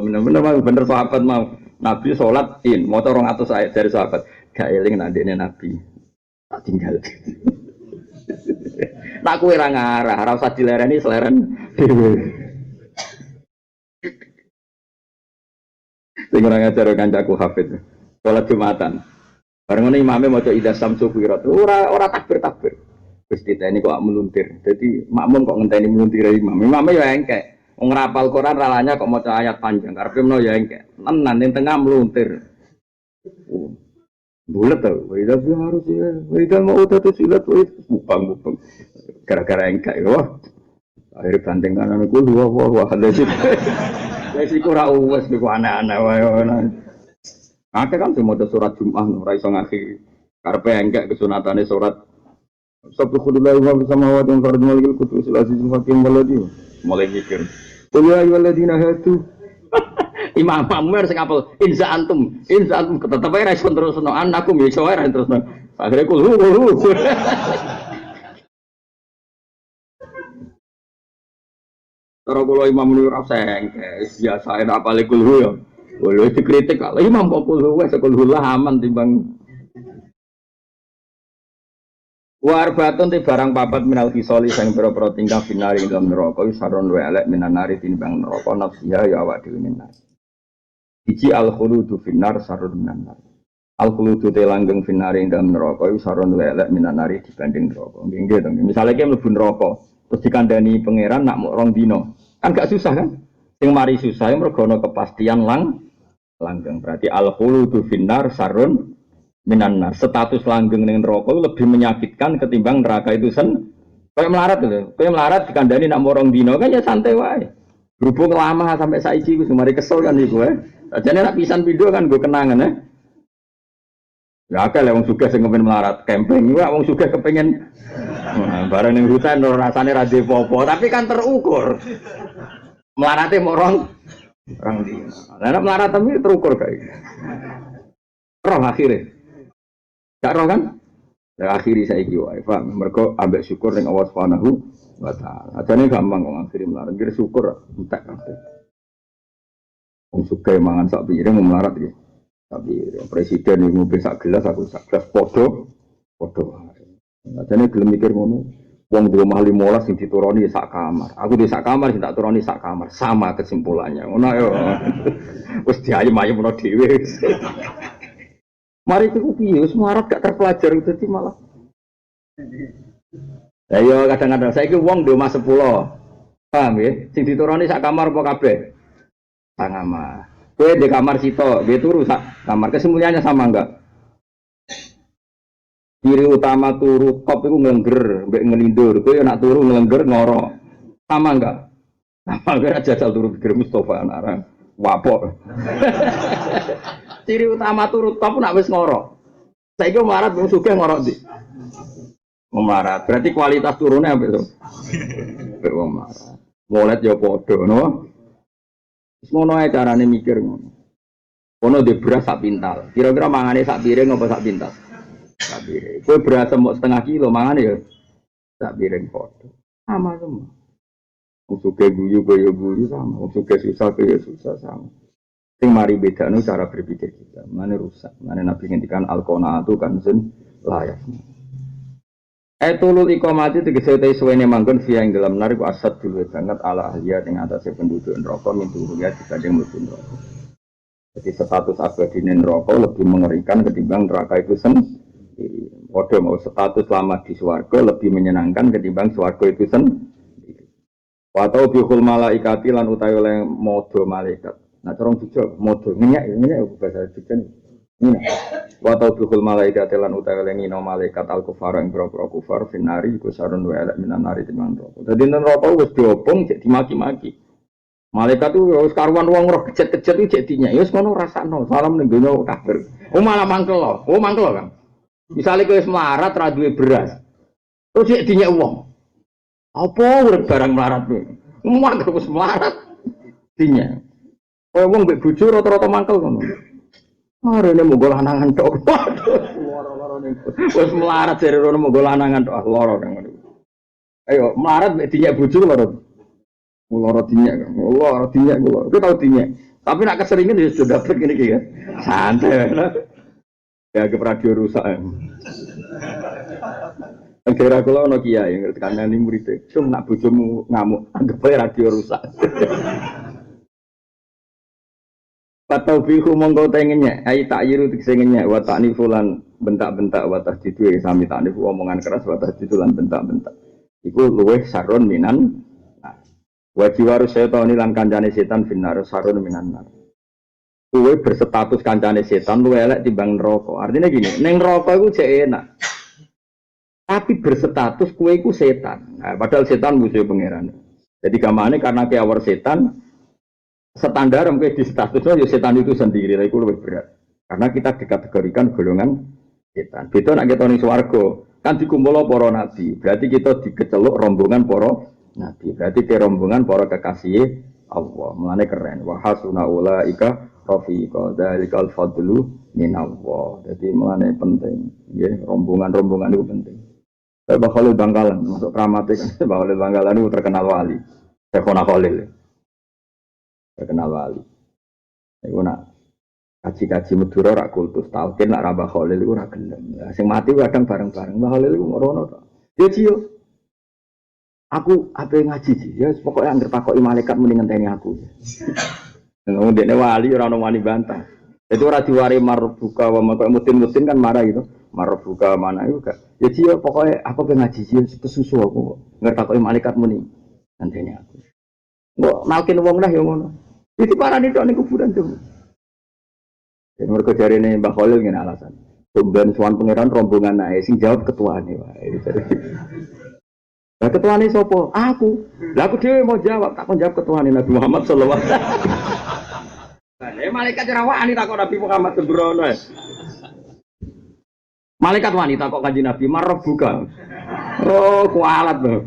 bener sahabat mau Nabi salat in maca 200 ayat dari sahabat gak eling ndekne Nabi tak tinggal. Nak kowe ora ngarah ora usah dilereni seleren dhewe. Sing ora ngajar kancaku Hafid salat Jumatan bareng ngene imame maca idza samsu kuwirat ora takbir. Gusti ini kok meluntir. Jadi makmum kok ngenteni meluntir imam. Imamnya ya engkek. Wong ngrapal Quran ralanya kok maca ayat panjang. Karepe menawa ya engkek. Tenan ning tengah meluntir. Bulet to. Wida harus ya. Wida mau udah silat bupang. Gara-gara engkek yo. Akhir banting kanan aku wah hadis. Wis iku ora uwes niku aneh-aneh wae. Akeh kan maca surat Jumat ora iso ngakhiri. Karepe engkek kesunatane surat Subhanallah wa bihamdihi wa fardhu malikul qudus al-azizul hakim waladi. Mulai mikir. Qul ya ayyuhalladzina hadu. Imam Amr sing apal inza antum tetep ae ra iso terusno anakum ya iso ae ra terusno. Akhire kul hu. Cara kula imam niku ora sengke, biasa ae apal kul hu ya. Lho dikritik kok imam kok kul hu wis kul hu lah aman timbang warbatun ti barang papat minal kisoli sang pira-pira tingkah binari dalam neraka saron wa elek minanari tinimbang neraka nafsiha ya awak dhewe nar. Iki al khuludu finnar saron minan nar. Al khuludu te langgeng finari dalam neraka saron wa elek minanari dibanding neraka. Nggih to. Misale ki mlebu neraka terus dikandani pangeran nak mok rong dino. Kan gak susah kan? Sing mari susah mergo ana kepastian langgeng. Berarti al khuludu finnar saron Minannar, status langgeng ning neraka lebih menyakitkan ketimbang neraka itu kayak melarat lho. Kayak melarat dikandani nak morong dino kan ya santai wae. Berhubung lama sampai saiki ku semari kesel kan iku Jane nak pisan video kan gue kenangan Ya akeh lek wong sugih sing kepen melarat camping iku wong sugih kepengen bareng ning hutan rasane ra apa tapi kan terukur. Melarate morong orang dino. Lah melarat tapi terukur kayak. Roh akhirnya. Gak roh kan? Ya, akhiri saya wae, paham? Mergo ambek syukur ning Allah Subhanahu wa taala. Ajane gampang kok akhiri melarat, kira syukur entek kabeh. Wong sugih mangan sak piring melarat iki. Tapi presiden yang ngombe sak gelas aku sak gelas padha. Ajane gelem mikir ngono. Wong duwe omah 15 sing dituruni sak kamar. Aku di sak kamar sing tak turuni sak kamar. Sama kesimpulannya. Ngono ayo. Wis diayem-ayem ono dhewe. Mari itu piye wis melarat gak terpelajar dadi malah. Lah yo kadang-kadang saiki wong di omah 10. Paham ya? Sing dituruni sak kamar apa kabeh? Sak kamar. Kowe di kamar sito, dia turu sak kamar. Kesimpulannya sama enggak? Ciri utama turu top iku nglengger, mbek ngelindur. Kowe nak turu nglengger ngoro. Sama enggak? Sama enggak jajal turu pikir Mustofa anak wapok. Ciri utama turut top nak wis ngoro. Saiki melarat wong sugih ngoro ndi? Melarat. Berarti kualitas turune apa itu? Wong melarat. Molet ya padha, no. Wis ngono ae carane mikir ngono. Ono di beras sak pintal. Kira-kira mangane sak piring apa sak pintal? Sak piring. Kowe beras semok setengah kilo mangane ya sak piring padha. Sama semua. Wong sugih guyu kaya guyu sama. Wong sugih susah kaya susah sama. Sing mari bedakno cara berpikir kita. Mane rusak. Mane Nabi ngendikan al-qanaatu kanzun layak. Tulul iqamati tegese te suwene manggon via ing dalam narik asad dulu banget ala ahliya ing atase penduduk neraka mintu ya dibanding mlebu neraka. Jadi status abadi neraka lebih mengerikan ketimbang neraka itu sendiri. Padha mau status lama di swarga lebih menyenangkan ketimbang swarga itu sendiri. Wa ta bihul malaikati lan utawi oleh modo malaikat. Nah, corong juga modul minyak bahasa Jogja ini. Wa taubiqul malaikat lan utawi ngino malaikat al kufar ing boro-boro kufar finari iku sarun wa elek minan nari timbang neraka. Dadi neraka wis diobong cek dimaki-maki. Malaikat itu wis karuan wong roh kejet-kejet iki cek dinyek. Ya wis ngono rasakno. Salam ning donya kafir. Malah mangkel lho. Mangkel kan. Misale kowe wis melarat ra duwe beras. Terus cek dinyek wong. Apa urip barang melarat kowe? Mangkel wis melarat dinyek. Kaya wong mbek bojo rata-rata mangkel ngono. Arene mung lanangan tok. Loro-loro niku. Wis melarat jare rono mung lanangan tok, loro nang ngono. Ayo, melarat mbek dinyek bojo loro. Loro dinyek, loro dinyek kula. Ku tau dinyek. Tapi nak keseringan ya sudah dapet ngene iki ya. Santai. Ya ke radio rusak. Kira kula ono kiai ngerti kandhani murid. Cum nak bojomu ngamuk, anggap ae radio rusak. Patau bihu mongko tengennya, ai tak yiru tiksengennya, wa ta'nifulan bentak-bentak wa tahjidu sami ta'nifu omongan keras wa tahjidu lan bentak-bentak. Iku luweh sarun minan. Wa jiwaru setan lan kancane setan finar sarun minan nar. Luweh berstatus kancane setan luweh elek timbang neraka. Artinya gini, ning neraka iku jek enak. Tapi berstatus kowe iku setan. Nah, padahal setan musuh pangeran. Jadi gamane karena kiawar setan standar mungkin di statusnya ya setan itu sendiri, itu lebih berat. Karena kita dikategorikan golongan setan. Beda nak kita ning swarga, kan dikumpul para nabi. Berarti kita dikeceluk rombongan para nabi. Berarti ke rombongan para kekasih Allah. Mulane keren. Wa hasuna ulaika rafiqa dzalikal fadlu minallah. Jadi mulane penting. Nggih, rombongan-rombongan itu penting. Bapak Khalil Bangkalan, masuk kramate kan Bapak Khalil Bangkalan itu terkenal wali. Syekhona Khalil. Terkenal wali. Iku nak kaji-kaji Madura rak kultus talqin nak Mbah Khalil iku ora gelem. Sing mati kadang bareng-bareng Mbah Khalil iku ngono to. Ya ciyo. Aku ape ngaji sih. Ya pokoke anggere takoki malaikat muni ngenteni aku. Ngono dekne wali ora ono wani bantah. Itu ora diwari marbuka wa maka mutin-mutin kan marah gitu. Marbuka mana itu gak. Ya ciyo pokoke aku ape ngaji sih kesusu aku. Anggere takoki malaikat muni ngenteni aku. Mbok nalkin wong lah ya ngono. Iki parane tok ning kuburan tuh. Jadi mereka jarine Mbah Khalil ngene alasan. Tumben suan pangeran rombongan nae sing jawab ketuane wae. Lah ketuane sapa? Aku. Lah aku dhewe mau jawab, tak kon jawab ketuane Nabi Muhammad sallallahu alaihi wasallam. Lah malaikat rawani takon Nabi Muhammad sembrono. Malaikat wanita kok kanjeng Nabi marah buka. Oh, kualat lho.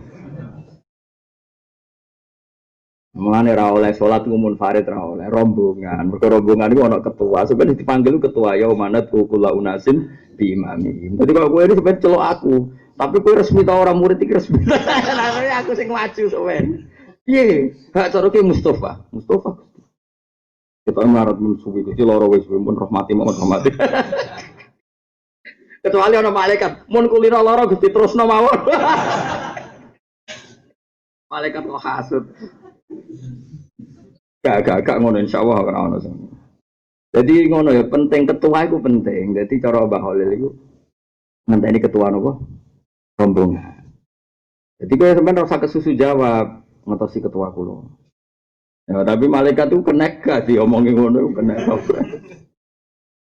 Mulane ra oleh salat umum farid ra oleh rombongan. Mergo rombongan iku ana ketua, sampeyan dipanggil ketua ya manat kula unasin bi imami. Dadi kok kowe iki sampeyan celok aku, tapi kowe resmi ta ora murid iki resmi. Lah aku sing maju sampeyan. Piye? Hak cara ki Mustofa. Mustofa. Kita marot mun suwi iki loro wis pun rahmati mohon rahmati. Kecuali ana malaikat, mun kulino lara Gusti terusno mawon. Malaikat kok hasud. Gak ngono insyaallah ora ono sing. Jadi ngono ya penting ketua iku penting. Jadi cara Mbah Holil iku ngenteni ketua napa? Rombongan. Jadi kowe sampean ora usah kesusu jawab ngetosi ketua kula. Ya tapi malaikat itu kena gak diomongi ngono kena.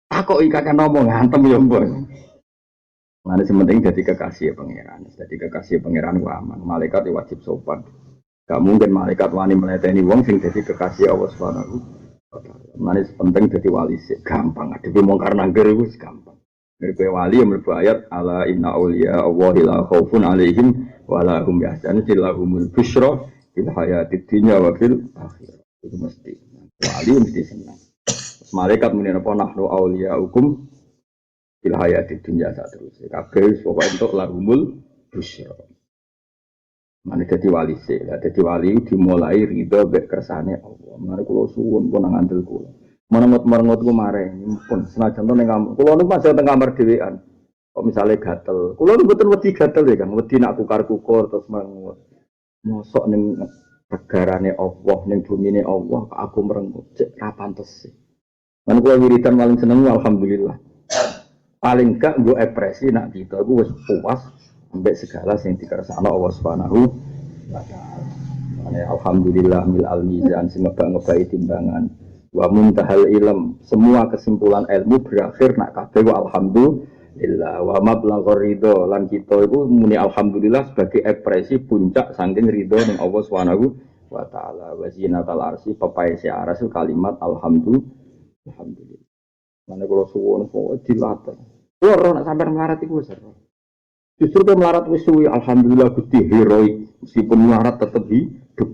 Takoki kakek ngomong ngantem ya mbok. Mana sementing jadi kekasih pangeran. Jadi kekasih pangeran ku aman. Malaikat wajib sopan. Gak mungkin malaikat wani meleteni wong sing jadi kekasih Allah Subhanahu wa taala. Mana penting jadi wali sih gampang. Adewe mungkar nangger iku gampang. Nek wali yang mlebu ayat ala inna auliya Allahi la khaufun alaihim wa la hum yahzanun lahumul busyra fil hayatid dunya wa fil akhirah. Itu mesti. Wali mesti senang. Malaikat muni apa nahnu auliyaukum fil hayatid dunya saterusé. Kabeh pokoke entuk lahumul busyra. Mane dadi wali sih, dadi wali dimulai ridho mbek kersane Allah. Mane kula suwun pun nang andel kula. Merengut-merengut ku mareng, pun senajan to ning kamar. Kula niku pas teng kamar dhewean. Kok misale gatel. Kula niku mboten wedi gatel ya kan, wedi nak kukar-kukur terus merengut. Mosok ning negarane Allah, ning bumine Allah kok aku merengut. Cek ra pantes sih. Mane kula wiridan paling seneng alhamdulillah. Paling gak nggo ekspresi nak kita iku wis puas ambek segala sing dikersakno Allah Subhanahu wa taala. Alhamdulillah mil al-mizan sing ngebak-ngebaki timbangan. Wa muntahal ilm, semua kesimpulan ilmu berakhir nak kabeh wa alhamdulillah. Wa mablaghur ridho lan kita iku muni alhamdulillah sebagai ekspresi puncak saking ridho ning Allah Subhanahu wa taala. Wa zinatal arsy pepae aras kalimat alhamdulillah. Mane kula suwun kok dilatih. Ora nek sampeyan melarat iku wis ora. Justru kan melarat wis suwi alhamdulillah Gusti heroik meskipun melarat tetep hidup.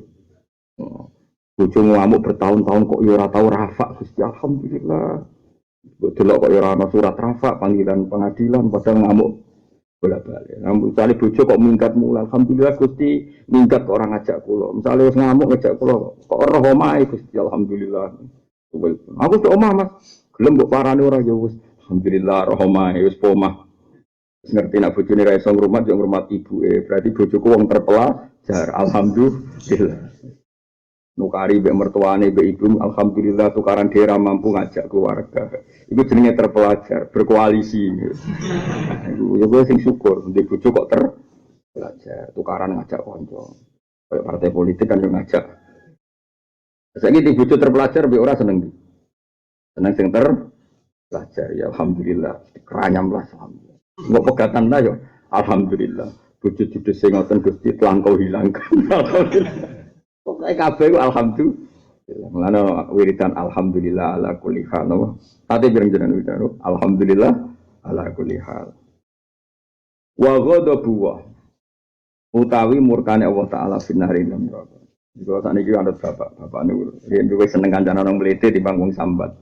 Bojo ngamuk bertahun-tahun kok ya ora tau rafa Gusti alhamdulillah. Delok kok ya ora ana surat rafa panggilan pengadilan padahal ngamuk bolak-balik. Namun cari bojo kok minggat mula alhamdulillah Gusti minggat kok orang ngajak kula. Misale wis ngamuk ngajak kula kok ora omahe Gusti alhamdulillah. Aku ke omah Mas, gelem mbok parani ora ya wis alhamdulillah roh omahe wis pomah. Ngerti nak bojone ra iso ngrumat yo ngrumat ibuke. Berarti bojoku wong terpelajar. Alhamdulillah. Nukari mbek mertuane mbek ibu alhamdulillah tukaran dhewe mampu ngajak keluarga. Iku jenenge terpelajar, berkoalisi. Iku yo sing syukur ndek bojo kok terpelajar, tukaran ngajak kanca. Kayak partai politik kan yo ngajak. Saiki di bojo terpelajar mbek ora seneng. Seneng sing terpelajar ya alhamdulillah. Keranyam lah alhamdulillah. Mbok pegatan lah yo. Alhamdulillah. Bojo judes sing ngoten Gusti langkau hilangkan. Alhamdulillah. Pokoke kabeh ku alhamdulillah. Mulane wiridan alhamdulillah ala kulli hal. Ate jenengan wiridan alhamdulillah ala kulli hal. Wa ghadabu utawi murkane Allah taala finari neraka. Jika sakniki anut bapak niku yen duwe seneng kancane nang mlete timbang wong sambat.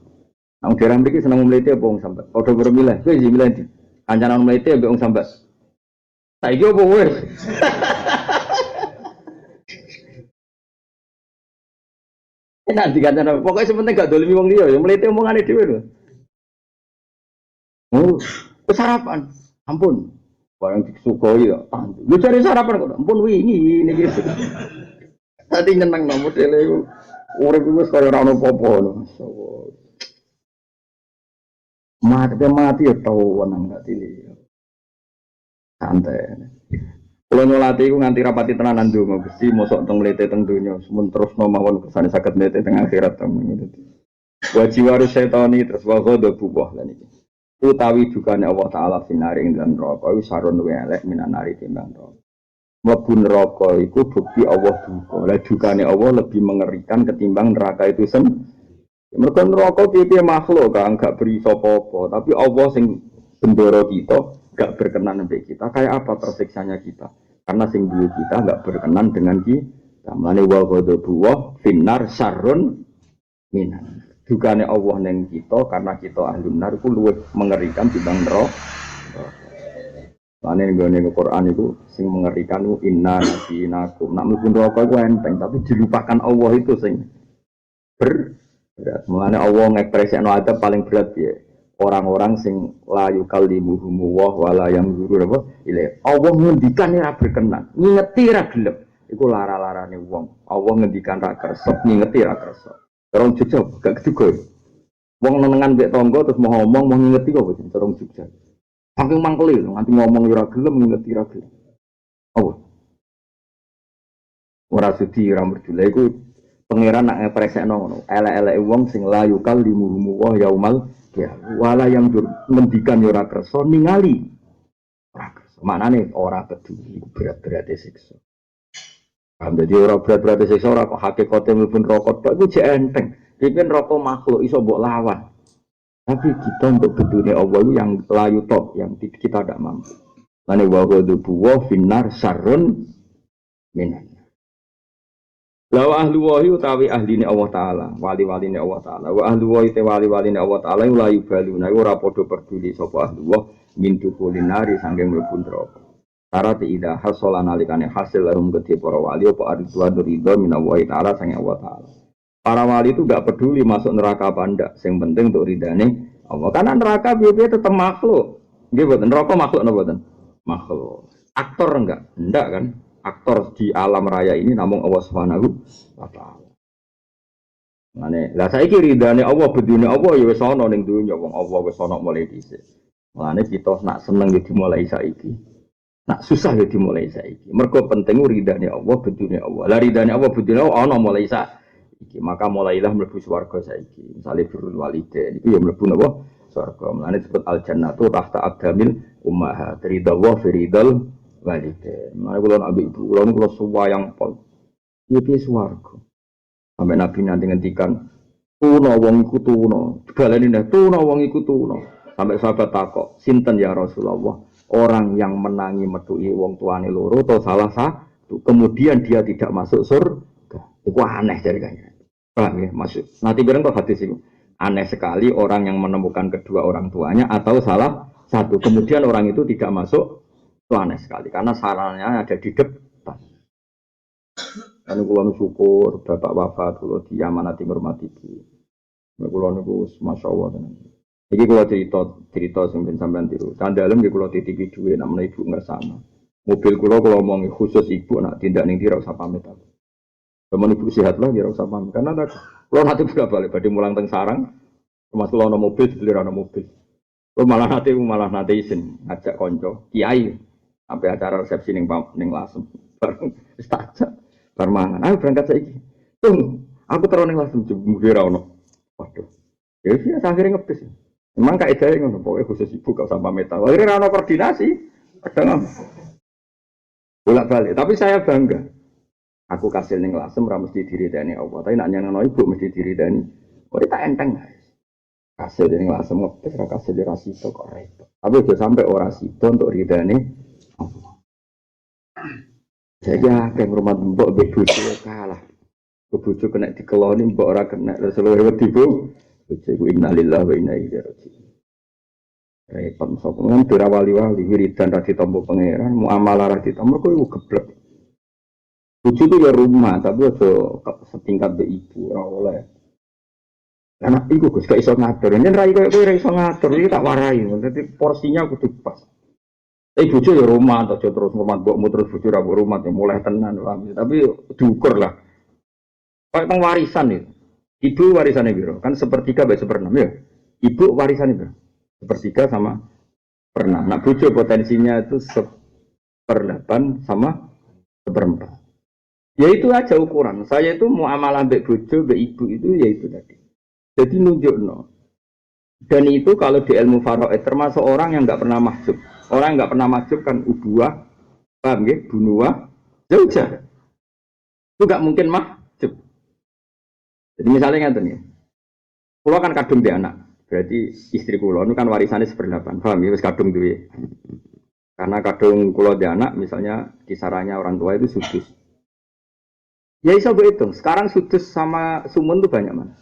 Nang daerah mriki seneng mlete apa wong sambat? Padha karo milih. Kowe iki milih ndi? Kancane nang mlete mbek wong sambat. Saiki opo wis? Enak dikancane. Pokoke sementing gak dolimi wong liya ya mlete omongane dhewe lho. Oh, sarapan. Ampun. Barang disukoi ya. Lu cari sarapan kok. Ampun wingi niki. Tadi nyeneng nomor modele iku. Urip wis kaya ora ono apa-apa lho. Mati ya tau wenang gak dili. Santai. Kalau nyolati iku nganti rapati tenanan donga Gusti mosok teng mlete teng donya mun terusno mawon kersane saged mlete teng akhirat temen. Wa jiwaru syaitani terus wa ghadabu lan iki. utawi dukane Allah taala finari ing dalam neraka iku sarun luwih elek minanari timbang neraka. Mlebu neraka iku bukti Allah duka. Lah dukane Allah lebih mengerikan ketimbang neraka itu mergo neraka piye makhluk kan gak beri sapa-apa, tapi Allah sing bendoro kita gak berkenan dengan kita. Kayak apa tersiksanya kita? Karena sing duwe kita gak berkenan dengan kita. Mane wa ghadabu wa finnar sarun minan. Dukane Allah ning kita karena kita ahli nar iku luwih mengerikan dibanding neraka. Lane nggone Quran itu sing mengerikan itu inna nasinakum. Nak mlebu neraka iku enteng, tapi dilupakan Allah itu sing berat. Mulane Allah ngekspresikno adab paling berat ya. Orang-orang sing la yukallimuhum wa la yanzuru apa ile. Allah ngendikan ora berkenan, ngingeti ra gelem. Iku lara-larane wong. Allah ngendikan ra kersa, ngingeti ra kersa. Terus Jogja gak keduga. Wong nenengan mbek tangga terus mau ngomong mau ngingeti kok terus Jogja. Saking mangkeli nganti ngomong ora gelem ngingeti ra gelem. Apa? Ora sudi ora merjule iku pangeran nak ngepresekno ngono. Elek-eleke wong sing la yukallimuhum wa yaumal ya wala yang mendikan ora kersa ningali ora kersa. Maknane ora peduli berat-berat siksa. Jadi ora berat-berat siksa ora kok hakikate mlebu neraka tok iku jek enteng. Iki neraka makhluk iso mbok lawan. Tapi kita untuk dunia Allah yang layu top yang kita tidak mampu. Lane wa ghadabu wa finnar sarun minan. Lawa ahli wahi utawi ahline Allah taala, wali-waline Allah taala. Wa ahli wahi te wali-waline Allah taala la yubaluna ora padha peduli sapa ahli wa min dukulinari sanging mlebu neraka. Tarati ida hasala nalikane hasil larum gede para wali apa aridwan ridho minallahi taala sanging Allah taala. Para wali itu gak peduli masuk neraka apa ndak, yang penting untuk ridane Allah. Karena neraka biaya tetap makhluk. Nggih mboten neraka makhluk napa mboten? Makhluk. Aktor enggak kan? Aktor di alam raya ini namung Allah Subhanahu wa taala. Mane, lah saiki ridane Allah bedune Allah ya wis ana ning donya wong Allah wis ana mulai dhisik. Mane kita nak seneng ya dimulai saiki. Nak susah ya dimulai saiki. Mergo penting ridane Allah bedune Allah. Lah ridane Allah bedune ana mulai saiki. Maka mulailah mlebu swarga saiki. Misale birrul walidain iku ya mlebu napa? Swarga. Mane disebut al jannatu tahta aqdamil ummahat. Ridha wa firidal walidain. Mane kula nak ibu kula niku suwayang pol. Iki swarga. Sampai Nabi nanti ngendikan tuna wong iku tuna. Baleni ndak tuna wong iku tuna. Sampai sahabat takok, "Sinten ya Rasulullah? Orang yang menangi metuki wong tuane loro atau salah satu. Kemudian dia tidak masuk surga." Itu aneh dari kayaknya. Paham ya? Maksud. Nanti bareng kok hadis itu. Aneh sekali orang yang menemukan kedua orang tuanya atau salah satu. Kemudian orang itu tidak masuk. Itu aneh sekali. Karena sarannya ada di depan. Anu kula syukur bapak wafat kula diamanati hormati ibu. Nek kula niku masya Allah tenan. Iki kula cerita sing ben sampean tiru. Candalem nggih kula titipi dhuwit nek menawa ibu ngersano. Mobil kula omongi khusus ibu nak tindak ning ndi ra usah pamit aku. Temen ibu sehat lah ya ra usah pamit. Karena kula nanti bolak-balik badhe mulang teng sarang. Mas kula ana mobil dibeli ana mobil. Kula malah nanti izin ngajak kanca kiai sampai acara resepsi ning Lasem. Wis tak ajak. Permangan, ayo berangkat saiki. Tunggu, aku terus ning langsung jemur ra ono. Waduh. Ya wis akhirnya ngepis. Memang kaidahnya ngono, pokoke khusus ibu gak usah pamit. Akhirnya ra ono koordinasi. Kadang bolak-balik, tapi saya bangga. Aku kasil ning Lasem ra mesti diridani Allah, tapi nak nyenengno ibu mesti diridani. Kok tak enteng guys. Kasil ning Lasem ngepis ra kasil ra sida kok repot. Tapi udah sampai ora sida untuk ridani Allah. Saya kayak rumah mbok bebuju kalah. Bebuju kena dikeloni mbok ora kena. Seluruh wedi bu. Bojo innalillahi wa inna ilaihi raji'un. Repot sapa nang dirawali-wali wiridan ra ditampa pangeran, muamalah ra ditampa kok iku geblek. Bojo itu ya rumah, tapi aja setingkat be ibu ora oleh. Anak iku Gus gak iso ngatur. Yen ra iso ngatur iki tak warai. Dadi porsinya kudu pas. Bojo ya rumah, atau terus rumah mbokmu terus bojo ra rumah ya mulai tenan tapi diukur lah. Kayak teng warisan itu. Ibu warisannya biro, kan sepertiga baik seperenam ya. Ibu warisannya biro, sepertiga sama seperenam. Nah bojo potensinya itu seperdelapan sama seperempat. Ya itu aja ukuran. Saya itu muamalah mbek bojo, mbek ibu itu ya itu tadi. Jadi nunjuk no. Dan itu kalau di ilmu faraid termasuk orang yang nggak pernah mahjub. Orang yang nggak pernah mahjub kan ubuah, paham ya? Bunuah, zaujah. Itu nggak mungkin mahjub. Jadi misalnya ngerti nih, pulau kan kadung di anak, berarti istri pulau itu kan warisannya seperdelapan, paham ya? Wis kadung tuh ya. Karena kadung pulau di anak, misalnya kisarannya orang tua itu sudus. Ya bisa berhitung. Sekarang sudus sama sumun itu banyak mana?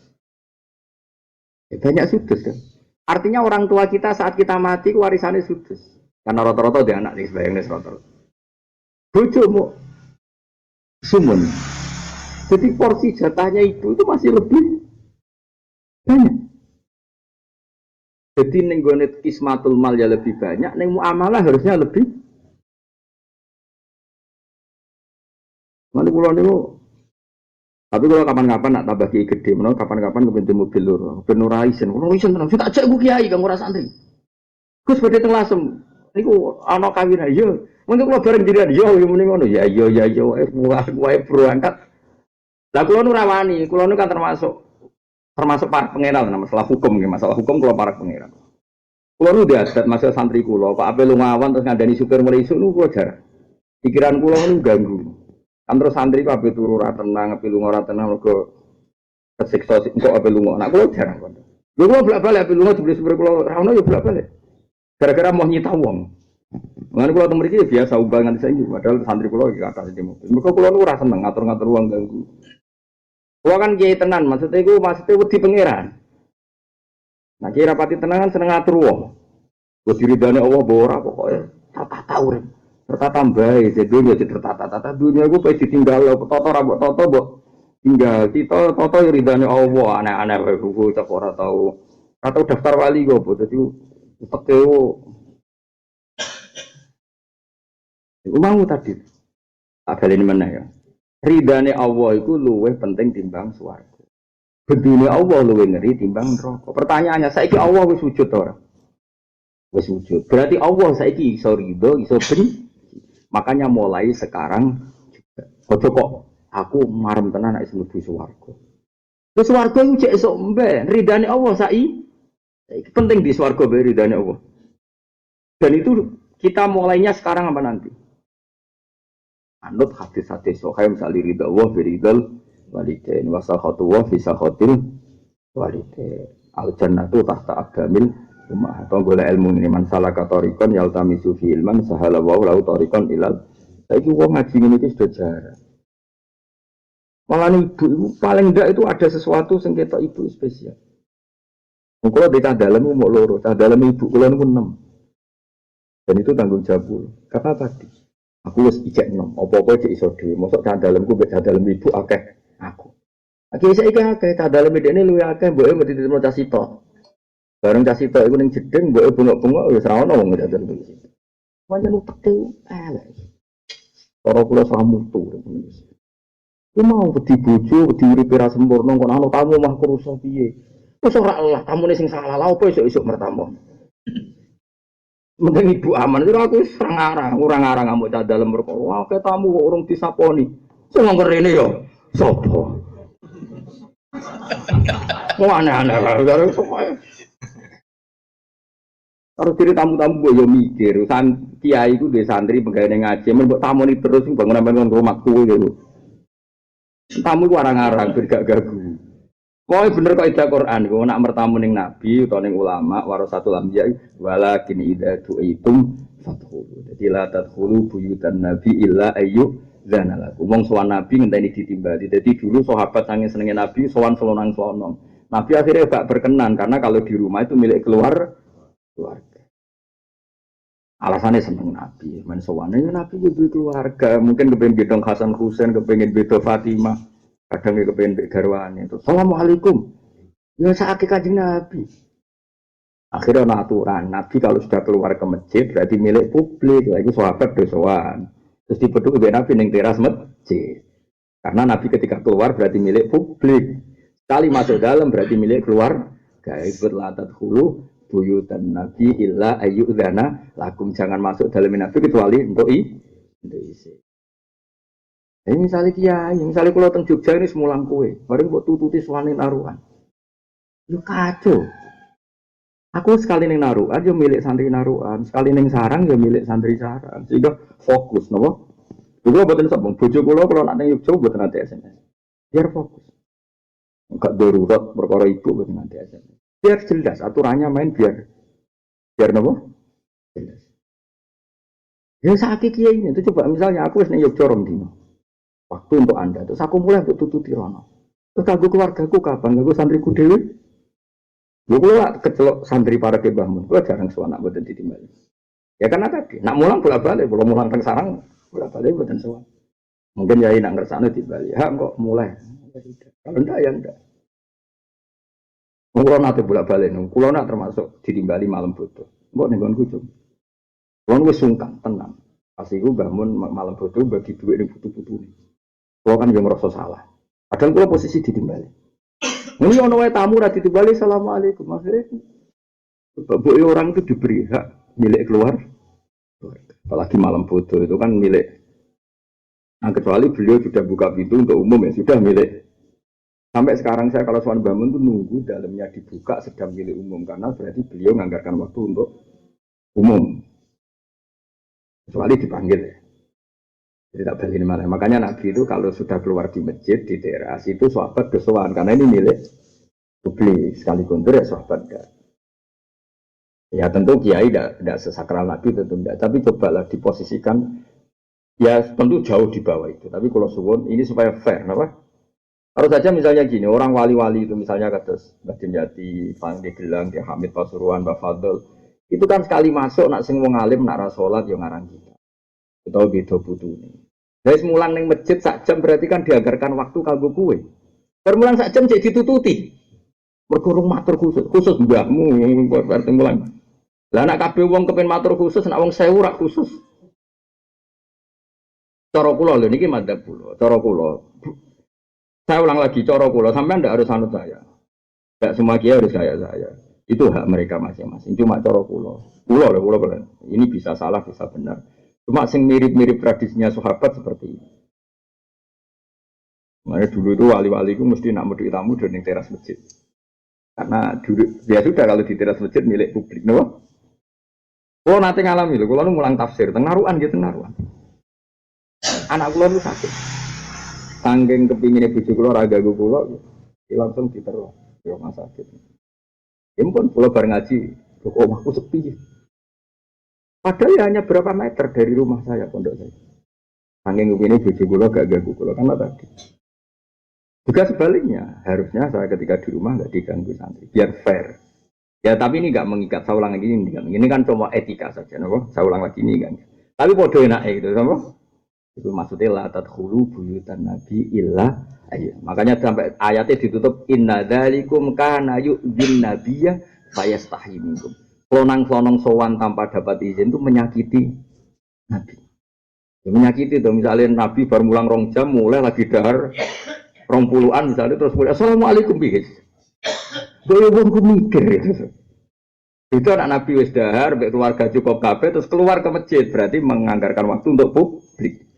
Ya, banyak sudus kan. Artinya orang tua kita saat kita mati warisannya sudus. Karena rata-rata di anak nih sebayangnya rata-rata. Bojomu sumun. Jadi porsi jatahnya ibu itu masih lebih banyak. Jadi nenggonet kismatul mal ya lebih banyak, neng muamalah harusnya lebih. Nanti pulau niku, tapi kalau kapan-kapan nak tambah kiai gede, menurut kapan-kapan kepenting mobil lur, penuraisen tenang. Saya tak cek gue kiai, kamu rasa santri. Gus berde teng lasem. Niku ana kawin ayo. Mengko kula bareng dirian yo muni ngono. Ya yo wae berangkat. Lah kula nu rawani, kula nu kan termasuk para pangeran nah, masalah hukum nggih, masalah hukum kula para pangeran. Kula nu diadat masalah santri kula, kok ape lu ngawan terus ngandani supir mulai isuk nu kula jarang. Pikiran kula nu ganggu. Kan terus santri kok ape turu ora tenang, ape lunga ora tenang mergo kesiksa kok ape lunga. Nah kula jarang kon. Lha kula bolak-balik ape lunga jebule supir kula ra ono yo bolak-balik. Gara-gara mau nyita wong. Mengenai kalau temen iki biasa ubangan saya gitu. Padahal santri kulo iki kata di mobil. Mereka kulo nu ora seneng ngatur-ngatur uang ganggu. Kulo kan kiai tenan, maksudnya wedi pangeran. Nah kiai rapati tenan kan seneng ngatur uang. Wis diridane Allah apa ora pokoke tertata urip. Tertata mbae, dunya tertata-tata dunya iku pe ditinggal toto ra mbok toto mbok tinggal. Kita toto ridane Allah aneh-aneh wae buku tak ora tau. Atau daftar wali kok, dadi Tekeo, mau tadi, ada ini mana ya? Ridane Allah itu luweh penting timbang swarga. Bedune Allah luweh ngeri timbang neraka. Pertanyaannya, saiki Allah wis wujud ora? Wis wujud. Berarti Allah saiki iso ridho, iso benci. Makanya mulai sekarang ojo kok aku marem tenan nek mlebu swarga. Wis swarga iku jek esuk mben, ridane Allah saiki penting di swarga be ridane Allah. Dan itu kita mulainya sekarang apa nanti? Anut hadis-hadis sahih misalnya ridha Allah biridal walidain wa sakhatu wa fi sakhatil walidain. Al jannatu tahta aqdamil ummah. Atau golek ilmu ini man salaka tariqan yaltamisu fi ilman sahala wa lahu tariqan ilal. Saiki wong ngaji ngene iki sudah jarang. Malah ibu paling enggak itu ada sesuatu sing ketok ibu spesial. Kalau di cah dalam mau loro, cah dalam ibu kula niku 6. Dan itu tanggung jawab. Karena tadi aku wis ijek 6, apa-apa cek iso dhewe. Mosok cah dalemku mbek cah dalem ibu akeh aku. Aki saiki akeh cah dalem dekne luwih akeh mboke mesti diterima cah sitok. Bareng cah sitok iku ning jedeng mboke bengok-bengok wis ra ono wong cah dalem iki. Pancen uteke elek. Cara kula salah mutu. Ku mau wedi bojo, wedi uripe ra sempurna kok ana tamu mah kurusa piye. Wis ora lah tamune sing salah lha opo esuk-esuk mertamu. Mending ibu aman itu aku orang ngarang ngamuk cah dalam perkara. Wah, tamu kok urung disaponi. Sing ngger rene yo sapa? Wah, aneh-aneh karo pokoke. Harus diri tamu-tamu gue yo mikir, kiai ku dhe santri pegawai ngaji, men mbok tamoni terus bangun-bangun rumahku gitu. Tamu ku arang-arang gak gagu. Pokoknya bener kok ida Quran, kalau nak mertamu ning Nabi atau ning ulama, warasatul anbiya, walakin idza tu'itum fadkhulu. Jadi la tadkhulu buyutan Nabi illa ayyub zanalakum. Wong sowan Nabi ngenteni ditimbali. Jadi dulu sahabat sange senenge Nabi sowan selonang-selonong. Nabi akhirnya gak berkenan karena kalau di rumah itu milik keluarga. Alasannya seneng Nabi, men sowane Nabi juga keluarga. Mungkin kepengin gedong Hasan Husain, kepengin bedo Fatimah. Kadang dia kepengen garwane itu. Assalamualaikum. Ya sakit kanjeng Nabi. Akhirnya ada aturan. Nabi kalau sudah keluar ke masjid berarti milik publik. Lagi sahabat dosoan. Terus dipeduk ke Nabi ning teras masjid. Karena Nabi ketika keluar berarti milik publik. Sekali masuk dalam berarti milik keluar. Gak berlatat hulu buyutan Nabi illa ayyudzana lakum, jangan masuk dalam Nabi kecuali untuk isi. Misalnya kiai, misalnya kalau teng Jogja ini semulang kue, bareng buat tututi suanin aruan. Lu kacau. Aku sekali ning narukan yo milik santri narukan, sekali ning sarang yo milik santri sarang. Sehingga fokus napa? Kulo mboten sombong, bojo kulo kalau nak ning Yogyakarta mboten nanti SMS. Biar fokus. Enggak darurat perkara ibu mboten nanti SMS. Biar jelas aturannya main biar napa? Jelas. Ya sakit kiai ini, itu coba misalnya aku wis ning Yogyakarta rong dino. Waktu untuk Anda, terus aku mulai untuk tututi rono. Terus aku keluargaku kapan? Aku santriku dhewe. Gue lah kecelok santri para kebamun, gue jarang suara nak buatan ditimbali. Ya karena tadi, nak mulang bolak balik, belum mulang teng sarang bolak balik buatan suara. Mungkin ya nak ngersane ditimbali, ha kok mulai. Kalau ndak ya ndak. Kulo nate bolak balik, kulo nak termasuk ditimbali malam bodoh. Mbok ning nggonku cum. Kulo wis sungkan tenang. Pas iku bangun malam bodoh bagi duit ning putu-putu. Kulo kan yo ngerasa salah. Padahal kulo posisi ditimbali. Ini ono wae tamu ra ditimbali assalamualaikum. Akhirnya bapak orang itu diberi hak milik keluar. Apalagi malam bodoh itu kan milik. Nah, kecuali beliau sudah buka pintu untuk umum ya sudah milik. Sampai sekarang saya kalau soal bangun itu nunggu dalamnya dibuka sedang milik umum karena berarti beliau menganggarkan waktu untuk umum. Kecuali dipanggil ya. Jadi tak balik mana. Makanya Nabi itu kalau sudah keluar di masjid di teras itu sahabat kesuwan karena ini milik publik sekali kuntur ya sahabat enggak. Ya tentu kiai tidak sesakral Nabi tentu enggak. Tapi cobalah diposisikan ya tentu jauh di bawah itu. Tapi kalau suwun ini supaya fair, apa? Harus saja misalnya gini orang wali-wali itu misalnya kata Mbak Dimyati, Fandi Gelang, Hamid Pasuruan, Mbak Fadl itu kan sekali masuk nak sing wong alim nak rasolat yang ngarang kita. Atau beda butuh ini. Dari semulang neng masjid sak jam berarti kan diagarkan waktu kanggo kue. Permulang sak jam jadi ditututi. Berkurung matur khusus mbahmu berarti mulang. Lah anak kabeh wong kepen matur khusus, nak wong 1000 rak khusus. Cara kula lho niki madzhab kula. Cara kula. Saya ulang lagi cara kula, sampean ndak harus anut saya. Enggak semua kiai harus saya. Itu hak mereka masing-masing. Cuma cara kula. Kula ini bisa salah, bisa benar. Cuma sing mirip-mirip tradisinya sahabat seperti ini. Makanya dulu itu wali-wali itu mesti nak medhik tamu di teras masjid. Karena dulu ya sudah kalau di teras masjid milik publik, no? Kalau nanti ngalami itu, kalau ngulang tafsir, tengaruan gitu tengaruan. Anak kula itu sakit. Sangking kepinginnya bojo kula raga kula, langsung diterus di rumah sakit. Ya pun kula bareng ngaji, kok omahku sepi. Padahal ya hanya berapa meter dari rumah saya, pondok saya. Sangking kepinginnya bojo kula gak ganggu kula karena tadi. Juga sebaliknya, harusnya saya ketika di rumah nggak diganggu santri, biar fair. Ya tapi ini nggak mengikat, saya ulang lagi ini kan cuma etika saja, no? Saya ulang lagi ini kan. Tapi podo enak gitu, sama? Itu maksudnya la tadkhulu buyutan nabi illa ayo. Makanya sampai ayatnya ditutup inna dzalikum kana yu'dzin nabiyya fayastahi minkum. Klonang-klonong sowan tanpa dapat izin itu menyakiti nabi. Ya, menyakiti tuh misalnya nabi baru mulang 2 jam mulai lagi dahar 20-an misalnya terus mulai assalamualaikum bis. Boyo wong mikir. Itu anak nabi wis dahar, keluarga cukup kabeh terus keluar ke masjid berarti menganggarkan waktu untuk publik.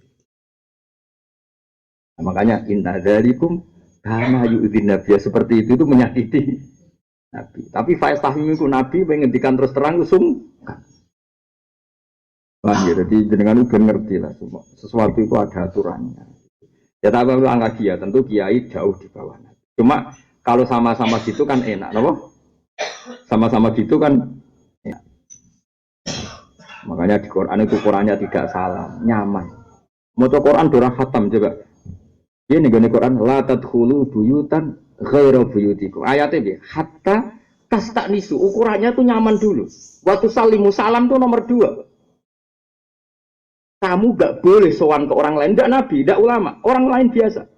Nah, makanya inna dzalikum kana yu'dzin nabiyya seperti itu menyakiti nabi. Tapi faistahmiku nabi menghentikan terus terang sungkan. Wah, ya, jadi jenengan udah ngerti lah semua. Sesuatu itu ada aturannya. Ya tapi ulang lagi ya, tentu kiai jauh di bawah nabi. Cuma kalau sama-sama gitu kan enak, no? Sama-sama gitu kan enak. Makanya di Quran itu Qurannya tidak salah, nyaman. Mau Quran durang khatam juga. Ini gini Quran la tadkhulu buyutan ghairu buyutikum. Ayatnya dia hatta tastanisu. Ukurannya tuh nyaman dulu. Waktu salimu salam tuh nomor 2. Kamu gak boleh sowan ke orang lain, tidak nabi, tidak ulama, orang lain biasa.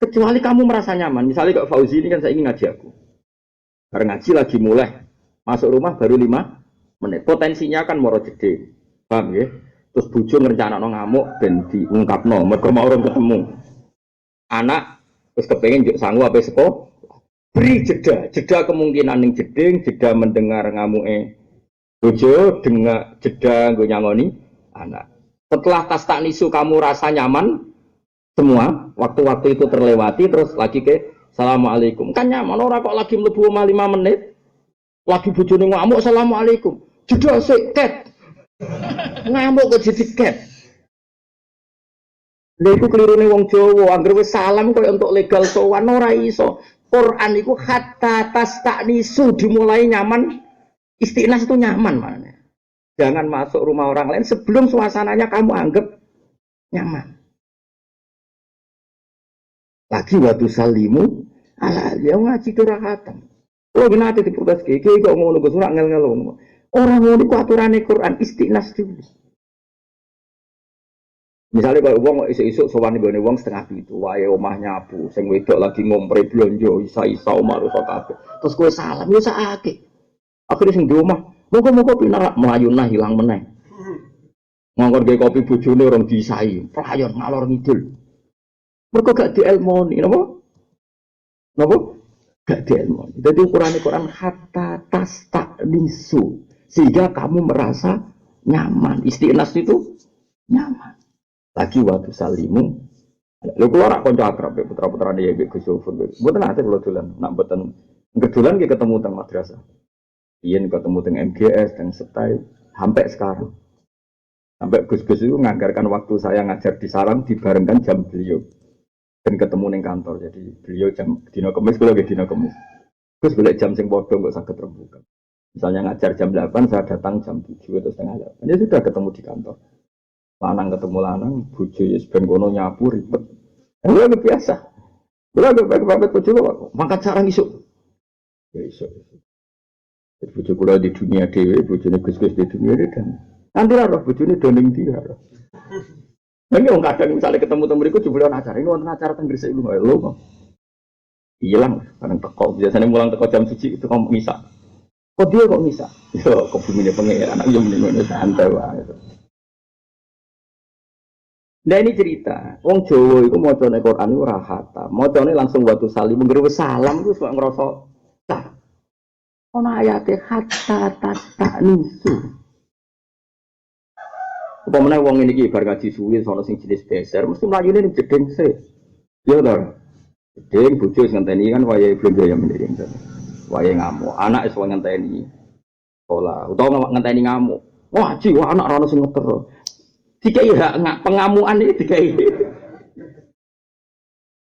Kecuali kamu merasa nyaman. Misalnya Kak Fauzi ini kan saya ingin ngaji aku. Bareng ngaji lagi mulai masuk rumah baru 5 menit. Potensinya kan moro gede. Paham ya? Terus bojo ngerencanakno ngamuk dan diungkapno, mergo mau orang ketemu. Anak terus kepengen juk sangu apa sekolah. Beri jeda kemungkinan ning jeding, jeda mendengar ngamuke bojo, dengar jeda nggo nyangoni anak. Setelah tas tak nisu kamu rasa nyaman semua, waktu-waktu itu terlewati terus lagi ke assalamualaikum. Kan nyaman ora kok lagi mlebu omah 5 menit. Lagi bojone ngamuk, assalamualaikum. Jedok sik ket. Ngamuk kok jadi ket. Lha iku kelirune wong Jawa, anggere wis salam koyo untuk legal sowan ora iso. Quran iku hatta tastanisu dimulai nyaman, istinas itu nyaman maknanya. Jangan masuk rumah orang lain sebelum suasananya kamu anggap nyaman. Lagi waktu salimu ala dia ngaji kerahatam. Kalau gini di protes kiki kok ngono Gus ora ngel-ngel. Orang ngono ku aturane Quran istinas dulu. Misalnya kalau wong isuk-isuk sowan nggone wong setengah itu, wae omah nyapu, sing wedok lagi ngompre blonjo, isa-isa omah rusak kabeh. Terus kowe salam yo sakake. Akhire sing di omah, moga-moga pinarak melayunah hilang meneh. Ngongkon gawe kopi bojone orang disai, pelayon ngalor ngidul. Mergo gak dielmoni, napa? Napa? Gak dielmoni. Dadi ukurane Quran hatta tastanisu, sehingga kamu merasa nyaman. Istinas itu nyaman. Lagi waktu salimu, lho kula ora kanca akrab putra-putrane ya Gus Sufur. Mboten ate kula dolan, nak mboten kedolan ki ketemu teng madrasah. Yen ketemu teng MGS teng Setai sampai sekarang. Sampai Gus-Gus itu nganggarkan waktu saya ngajar di Sarang dibarengkan jam beliau. Dan ketemu ning kantor. Jadi beliau jam dina Kamis kula nggih dina Kamis. Gus golek jam sing padha kok saged rembugan. Misalnya ngajar jam 8, saya datang jam 7 atau setengah 8. Ya sudah ketemu di kantor. Lanang ketemu lanang, bojo ya ben kono nyapu ribet. Lha biasa. Lha pamit bojo kok mangkat sarang isuk. Ya isuk. Bojo kula di dunia dhewe, bojone Gus-Gus di dunia dhewe dan nanti roh bojone doning dia. Nang wong kadang misalnya ketemu temu mriku jebule ana acara, ini wonten acara teng Gresik lho. Lho. Hilang, kadang teko biasanya mulang teko jam 1 itu kok misa. Kok dia kok misa? Yo kok bumine pengeran anak yo mending santai wae. Nah ini cerita, wong Jawa itu macane Quran itu rahata, macane langsung waktu salim, nggih salam itu sok ngrasa tah. Ono ayate hatta tastanisu. Upamane wong iki bar ngaji suwi sono sing jenis beser, mesti mlayune ning jeding se. Ya to. Jeding bojo sing ngenteni kan wayahe blonjo ya mending. Wayahe ngamuk, anak wis ngenteni. Sekolah, utawa ngenteni ngamuk. Ngaji wah anak ora ono sing ngeter. Dikai hak pengamuan iki dikai.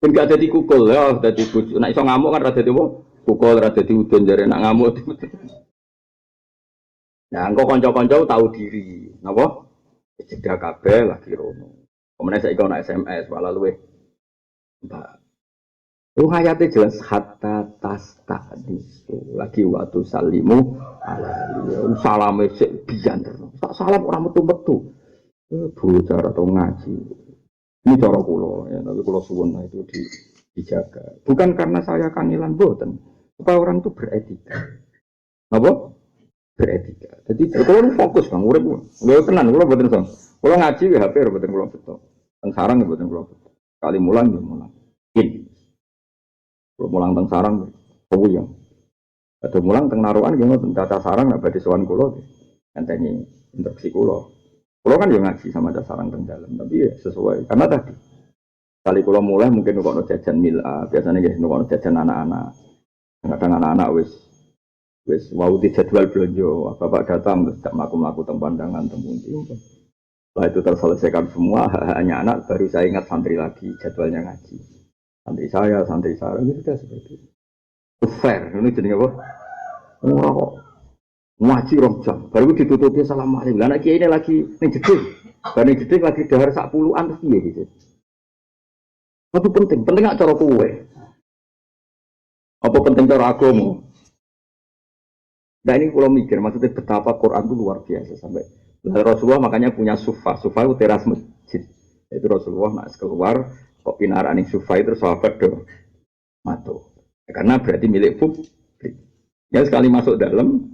Ben gak dadi kukul ya, dadi bojo. Nek iso ngamuk kan ora dadi apa? Kukul ora dadi udun jare nak ngamuk. Nah, engko kanca-kanca tahu diri, napa? Jeda kabeh lagi rono. Kemudian saiki ana SMS malah luweh. Mbak. Lu ayate jelas hatta tastadisu. Lagi waktu salimu ala salame sik biyen terus. Tak salam ora metu-metu. Belajar atau ngaji ini cara kula ya, tapi kula suwun itu dijaga bukan karena saya kangelan boten supaya orang itu beretika apa? Beretika jadi kula fokus Kang urip lho tenan kula boten son kula ngaji ya HP boten kula beto teng sarang ya boten kula beto kali mulang ya mulang kula mulang teng sarang puyeng ada mulang teng narukan ya ngoten data sarang nek badhe sowan kula ngenteni instruksi kula. Kalau kan yang ngaji sama ada sarang teng dalam, tapi ya sesuai. Karena tadi kali kalau mulai mungkin nukok jajan mila, biasanya gitu nukok jajan anak-anak. Kadang anak-anak wis mau di jadwal belanja, bapak datang terus tak melaku teng pandangan tempundi. Setelah itu terselesaikan semua, hanya anak baru saya ingat santri lagi jadwalnya ngaji. Santri saya, ini sudah seperti itu. Fair, ini jadi apa? Murah kok. Ngaji rong jam, baru ditutupi assalamualaikum. Lah nek kiai ini lagi ning jeding. Bar ning jeding lagi dahar sak puluhan terus piye gitu. Itu penting gak cara kowe. Apa penting cara agama? Nah ini kalau mikir, maksudnya betapa Quran itu luar biasa sampai Rasulullah makanya punya sufa itu teras masjid. Itu Rasulullah nak keluar kok pinarak ning sufa itu sahabat do matur. Karena berarti milik publik. Ya sekali masuk dalam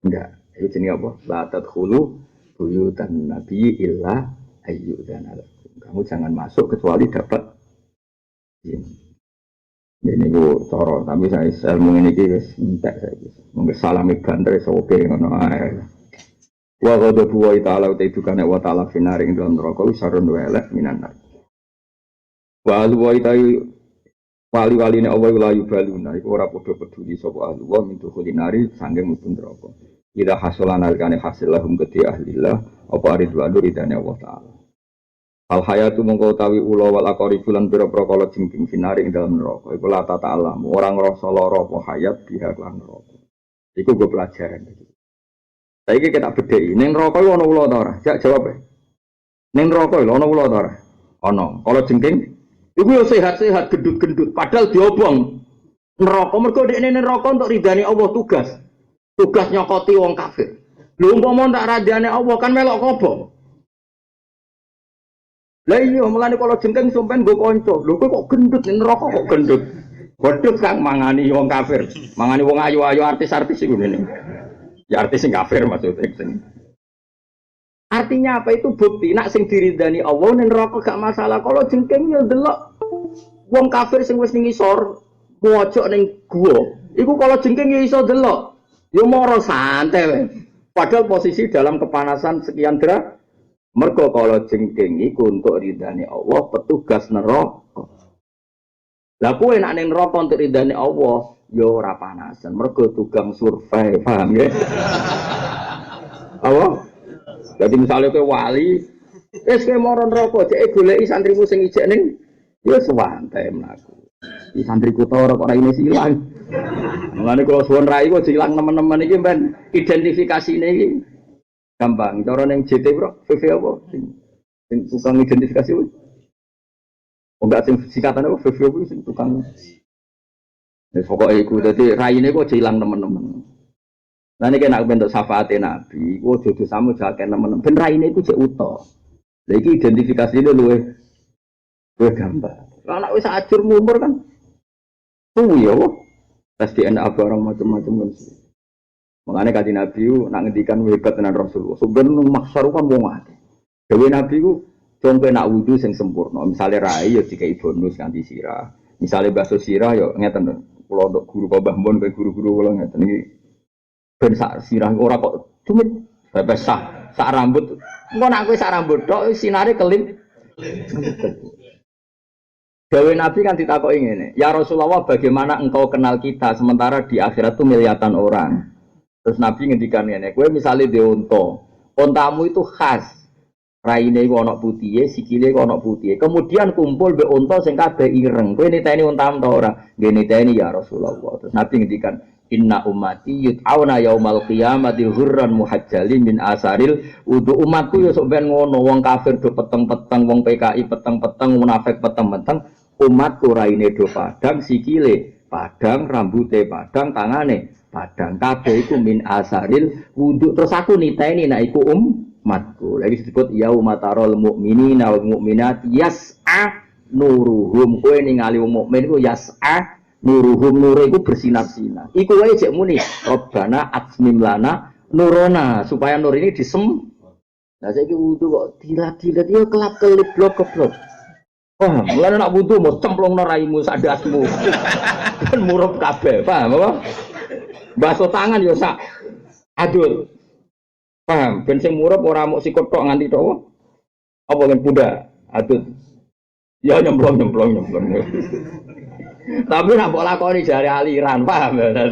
enggak, itu jenis apa? La tadkhulu buyutan nabi illa ayyudan alakum. Kamu jangan masuk kecuali dapat izin. Ini gue coro, tapi saya ilmu ini guys, entek saya guys. Mungkin salami bandar soke ngono ae. Wa ghadabu wa ta'ala itu kan wa ta'ala finaring dalam neraka sarun welek minan nar. Wa lu wa Wali-waline Allah la yubaluna iku ora padha peduli sapa ahli wa min kulinari sanggeng mlebu neraka. Ida hasolan alkane hasil lahum gede ahlillah apa ridwanu ridane Allah taala. Al hayatu mongko utawi ula wal aqari bulan pira-pira kala jengking sinari ing dalam neraka. Iku la ta'ala ora ngrasa lara apa hayat biha lan neraka. Iku go pelajaran iki. Saiki kita bedheki ning neraka iku ana ula ta ora? Jak jawab e. Ning neraka lho ana ula ta ora? Ana. Kala jengking iku yo sehat-sehat gendut-gendut padahal diobong. Neraka mergo dekne neraka untuk ridane Allah tugas. Tugas nyokoti wong kafir. Lho umpama tak radane Allah kan melok kobong. Lah iya mulane kalau jengking sampean nggo kanca. Lho kok gendut ning neraka kok gendut. Godhog kang mangani wong kafir. Mangani wong ayu-ayu artis-artis iku ngene. Ya artis sing kafir maksudnya. Artinya apa itu bukti nak sing diridani Allah ning neraka gak masalah. Kalau jengking yo delok wong kafir sing wis ning isor mojok ning gua. Iku kalau jengking yo iso delok. Yo moro santai wae. Padahal posisi dalam kepanasan sekian derajat. Mergo kalau jengking iku untuk ridane Allah petugas neraka. Lah kowe nek ning neraka untuk ridane Allah yo ora panasan. Mergo tukang survei, paham ya? Apa? Jadi misalnya kowe wali, wis kowe moro neraka cek goleki santrimu sing ijek ning yo santai mlaku. Iki santriku to ora kok raine silang. Mulane kula suwun rai kok silang teman-teman iki ben identifikasine iki gampang. Cara ning JT bro, VV apa? Sing tukang identifikasi kuwi. Oh enggak sing singkatane apa VV kuwi sing tukang. Wis pokoke iku dadi raine kok ilang teman-teman. Lah nek nek bentuk syafaate Nabi, ku aja dosamu jake teman-teman. Ben raine iku jek utuh. Lah iki identifikasine luwih gampang. Lah nek wis ajur mumur kan tuwi ya. Tes DNA barang macam-macam kan. Makanya kaji Nabi itu nak ngendikan hebat dengan Rasulullah. Sebenarnya maksar kan wong akeh. Dewe Nabi itu contoh nak wudu sing sempurna. Misalnya rai ya dikai bonus ganti sirah. Misalnya basuh sirah ya ngeten. Kalau untuk guru Mbah Mun ke guru-guru kula ngeten iki ben sak sirah ora kok cumit bebas sak rambut. Engko nak kowe sak rambut tok sinare kelip. Dewe Nabi kan ditakoki ngene. Ya Rasulullah, bagaimana engkau kenal kita sementara di akhirat itu miliatan orang? Terus Nabi ngendikan ngene, kowe misale dhe untamu itu khas. Raine iku ana putihe, sikile iku ana putihe. Kemudian kumpul mbek unta sing kabeh ireng. Kowe niteni untamu ta ora? Nggih niteni ya Rasulullah. Terus Nabi ngendikan, "Inna ummati yut'auna yaumal qiyamati hurran muhajjalin min asaril wudu." Umatku ya sok ben ngono, wong kafir do peteng-peteng, wong PKI peteng-peteng, munafik peteng-peteng. Umatku raine do padang, sikile padang, rambute padang, tangane padang, kabeh iku min asaril wudu. Terus aku niteni nek iku umatku. Lagi disebut yaumatarul mukminina wal mu'minat yas'a nuruhum. Kowe ningali wong mukmin iku yas'a nuruhum, nure iku bersinar-sinar. Iku wae jek muni Rabbana atmim lana nurona, supaya nur ini disem. Lah saiki wudu kok dilat-dilat yo kelap-kelip blok-blok. Paham? Mulane nak wudu mau cemplungno raimu sak dasmu. Kan murup kabeh, paham apa? Basuh tangan yo sak adul. Paham? Ben sing murup ora mok sikut tok nganti tok. Apa kan bunda adul. Ya nyemplung. Tapi nak mbok lakoni jare aliran, paham ya?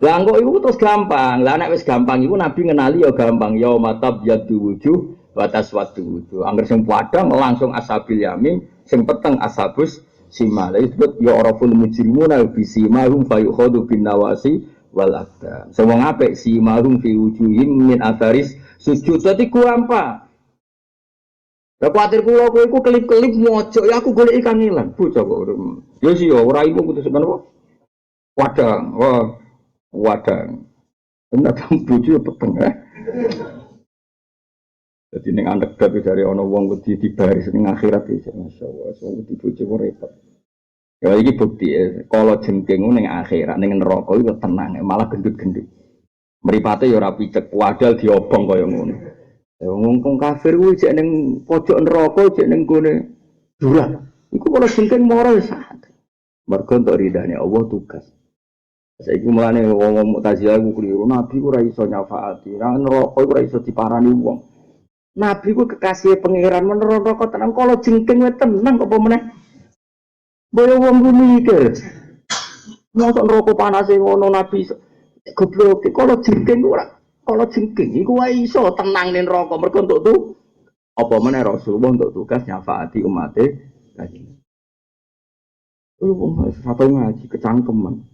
Lah kok iku terus gampang. Lah nek wis gampang iku Nabi ngenali ya gampang. Ya matab yadu wujuh wa taswadu wujuh. Angger sing padang langsung ashabil yamin, sing peteng ashabus simal. Disebut ya araful mujrimuna bi simahum fayukhadu bin nawasi wal aqdam. Sing wong apik simahum fi wujuhim min atharis sujud. Dadi gampang. Lah kuwatir kula kowe iku kelip-kelip mojok ya aku golek ikan ngilang. Bocah kok. Ya sih ya ora iku kudu sepen apa? Wadang. Bener kan bojo peteng ya. Jadi ning anekdot dari ana wong wedi dibaris ning akhirat iki masyaallah, wong wedi bojo kok repot. Ya iki bukti kalau jengking ning akhirat ning neraka iku tenang, malah gendut-gendut. Mripate ya ora picek, wadal diobong kaya ngono. Ya wong kafir kuwi jek ning pojok neraka, jek ning gone jurang. Iku kalau jengking moro sak. Mergo untuk ridane Allah tugas. Saiki mulane wong Mu'tazilah iku kliru, Nabi ora iso nyafaati, nang neraka ora iso diparani wong. Nabi ku kekasih pangeran menerang rokok tenang kalau jengking wae tenang kok apa meneh. Boyo wong ku mikir. Mosok rokok panas ngono Nabi goblok kalau jengking ora kalau jengking iku wae iso tenang ning rokok mergo entuk tuh apa meneh Rasulullah untuk tugas nyafaati umate kaji. Wong satu ngaji kecangkeman.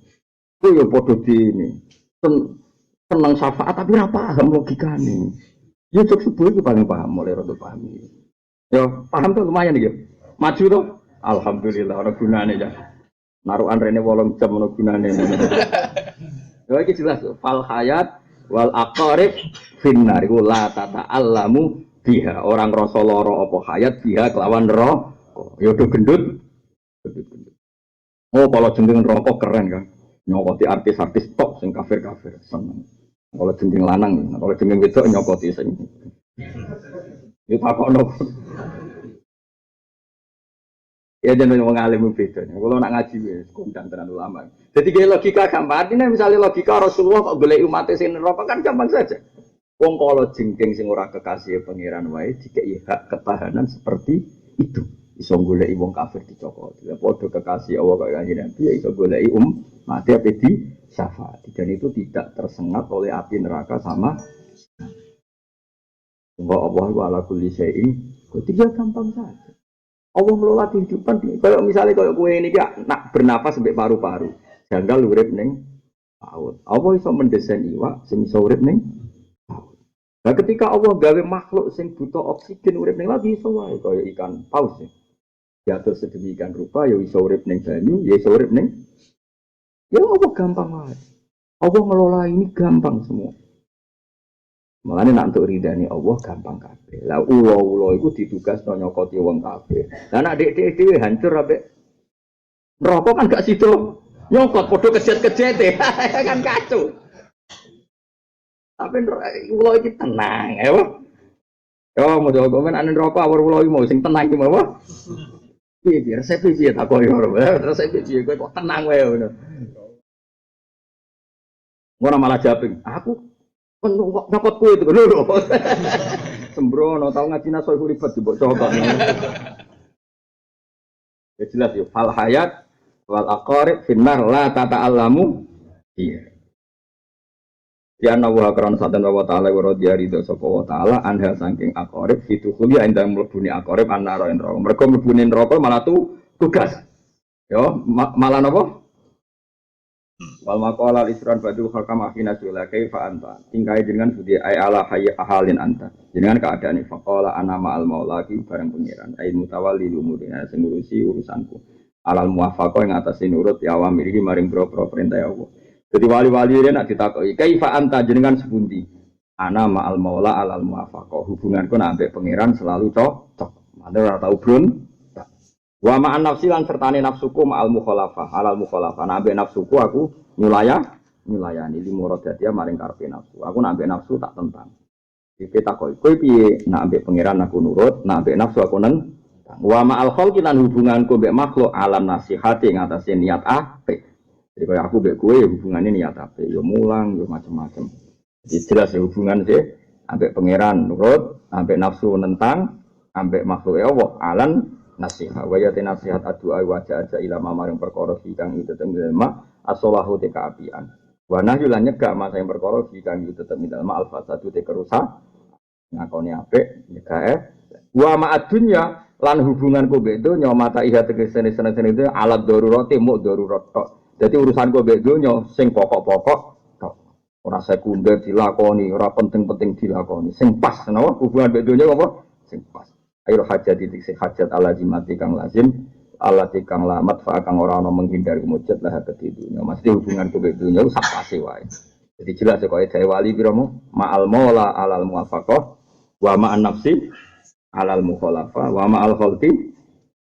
Ku yo padha dene. Tenang syafaat tapi ora paham logikane. Ya cek subuh itu paling paham, mulai rada paham. Ya paham tuh lumayan iki. Maju tuh. Alhamdulillah ana gunane ya. Narukan rene 8 jam ana gunane. Ya iki jelas fal hayat wal aqarib finnar iku la tata'allamu biha. Orang rasa lara apa hayat biha kelawan neraka. Ya do gendut. Oh kalau jeneng rokok keren kan. Nyokoti artis-artis top sing kafir-kafir seneng. Kalau jeneng lanang, kalau jeneng wedok nyokoti sing. Yo takokno. Ya jeneng wong alim beda. Kalau nak ngaji wis kondang tenan ulama. Jadi ge logika gampang. Artinya misalnya logika Rasulullah kok golek umat sing neraka kan gampang saja. Wong kalau jengking sing ora kekasih pangeran wae dikeki hak ketahanan seperti itu. Iso goleki wong kafir dicokot. Ya padha kekasih Allah kaya kanjeng Nabi ya iso goleki mati apa di syafaat. Dan itu tidak tersengat oleh api neraka sama Allah ala kulli syai'in. Ketika gampang saja. Allah ngelola kehidupan kalau misalnya kalau kowe ini nak bernapas sampai paru-paru. Janggal urip ning laut. Allah iso mendesain iwak sing iso urip ning laut. Nah ketika Allah gawe makhluk sing butuh oksigen urip ning laut iso wae kaya ikan paus ya. Diatur sedemikian rupa ya iso urip ning banyu, ya iso urip ning ya Allah gampang wae. Allah ngelola ini gampang semua. Makanya nak untuk ridani Allah gampang kabeh. Lah ulo iku ditugasno nyokoti wong kabeh. Lah nak dek dhewe hancur ambek neraka kan gak sido. Nyokot padha kejet-kejete kan kacau. Tapi ulo iki tenang, ya. Yo mau komen ane neraka awur ulo iki mau sing tenang iki mau. Piye resep piye tak koyo resep piye kowe kok tenang wae ngono. Ora malah japing. Aku nyokot kue itu lho. Sembrono tau ngaji naso iku ribet mbok cokot. Ya jelas yo fal hayat wal aqarib finnar la tata'allamu. Iya. Ya nawa karon satan wa ta'ala wa radhiya ridho sapa wa ta'ala anha saking aqarib fitu kuliah endang mlebune aqarib annara neraka. Mergo mlebune neraka malah tugas. Yo malah napa? Wal maqala al-isran badul hakam akhina sula kaifa anta tingkai dengan budi ay ala hayya ahalin anta dengan keadaan faqala ana ma'al maulaki bareng pengiran ay mutawalli umurina sing ngurusi urusanku alal muwafaqah ing atase nurut ya awamir iki maring boro-boro perintah ya Allah. Jadi wali-wali ini nak ditakoki kaifa anta jenengan sepundi ana ma'al maula alal muwafaqah hubunganku nak ambek pengiran selalu cocok maneh ora tau brun. Wa ma'an nafsi lan sertane nafsuku ma'al mukhalafah alal mukhalafah nabe nafsuku aku nyulayani limuradatiya maring karepe nafsu aku nabe nafsu tak tentang iki takoki kowe piye nak ambek pangeran aku nurut nak ambek nafsu aku nentang wa ma'al khalqi lan hubunganku mbek makhluk alam nasihati ing atase niat apik jadi kaya aku mbek kowe hubungane niat apik yo mulang yo macam-macam jadi jelas ya hubungan sih ambek pangeran nurut ambek nafsu nentang ambek makhluk Allah alam nasihat wayate nasihat adua wajah aja ilama maring perkara kang itu temen asolahu te kaapian wa nahyu lan nyegah masa yang perkara kang itu temen alfasadu te kerusak ngakoni apik nyegah wa ma'ad dunya lan hubunganku mbek donya mata iha tegesene seneng itu alat darurate muk darurat tok dadi urusanku mbek donya sing pokok-pokok tok ora sekunder dilakoni ora penting-penting dilakoni sing pas napa hubungan mbek donya apa sing pas air hajat titik sing hajat alazimati kang lazim alati kang lamat fa kang ora ana menghindari mujud lah ketidunya mesti hubungan ku mbek dunya sak pase wae jadi jelas kok dhewe wali piramu ma'al maula alal muwafaqah wa ma'an nafsi alal mukhalafa wa ma'al khalqi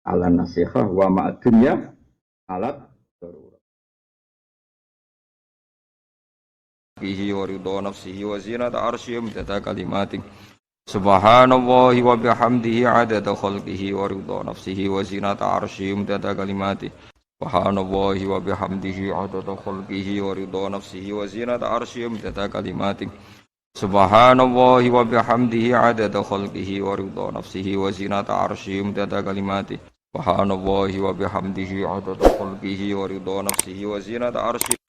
alan nasihah wa ma'ad dunya alat darurat fihi wa ridha nafsihi wa zinata arsyih tata kalimatik Subhanallahi wa bihamdihi adada khalqihi wa ridha nafsihi wa zinata arsyih mudada kalimati Subhanallahi wa bihamdihi adada khalqihi wa ridha nafsihi wa zinata arsyih mudada kalimati Subhanallahi wa bihamdihi adada khalqihi wa ridha nafsihi wa zinata arsyihi midada kalimatihi. Subhanallahi wa bihamdihi adada khalqihi wa ridha nafsihi wa zinata arsyihi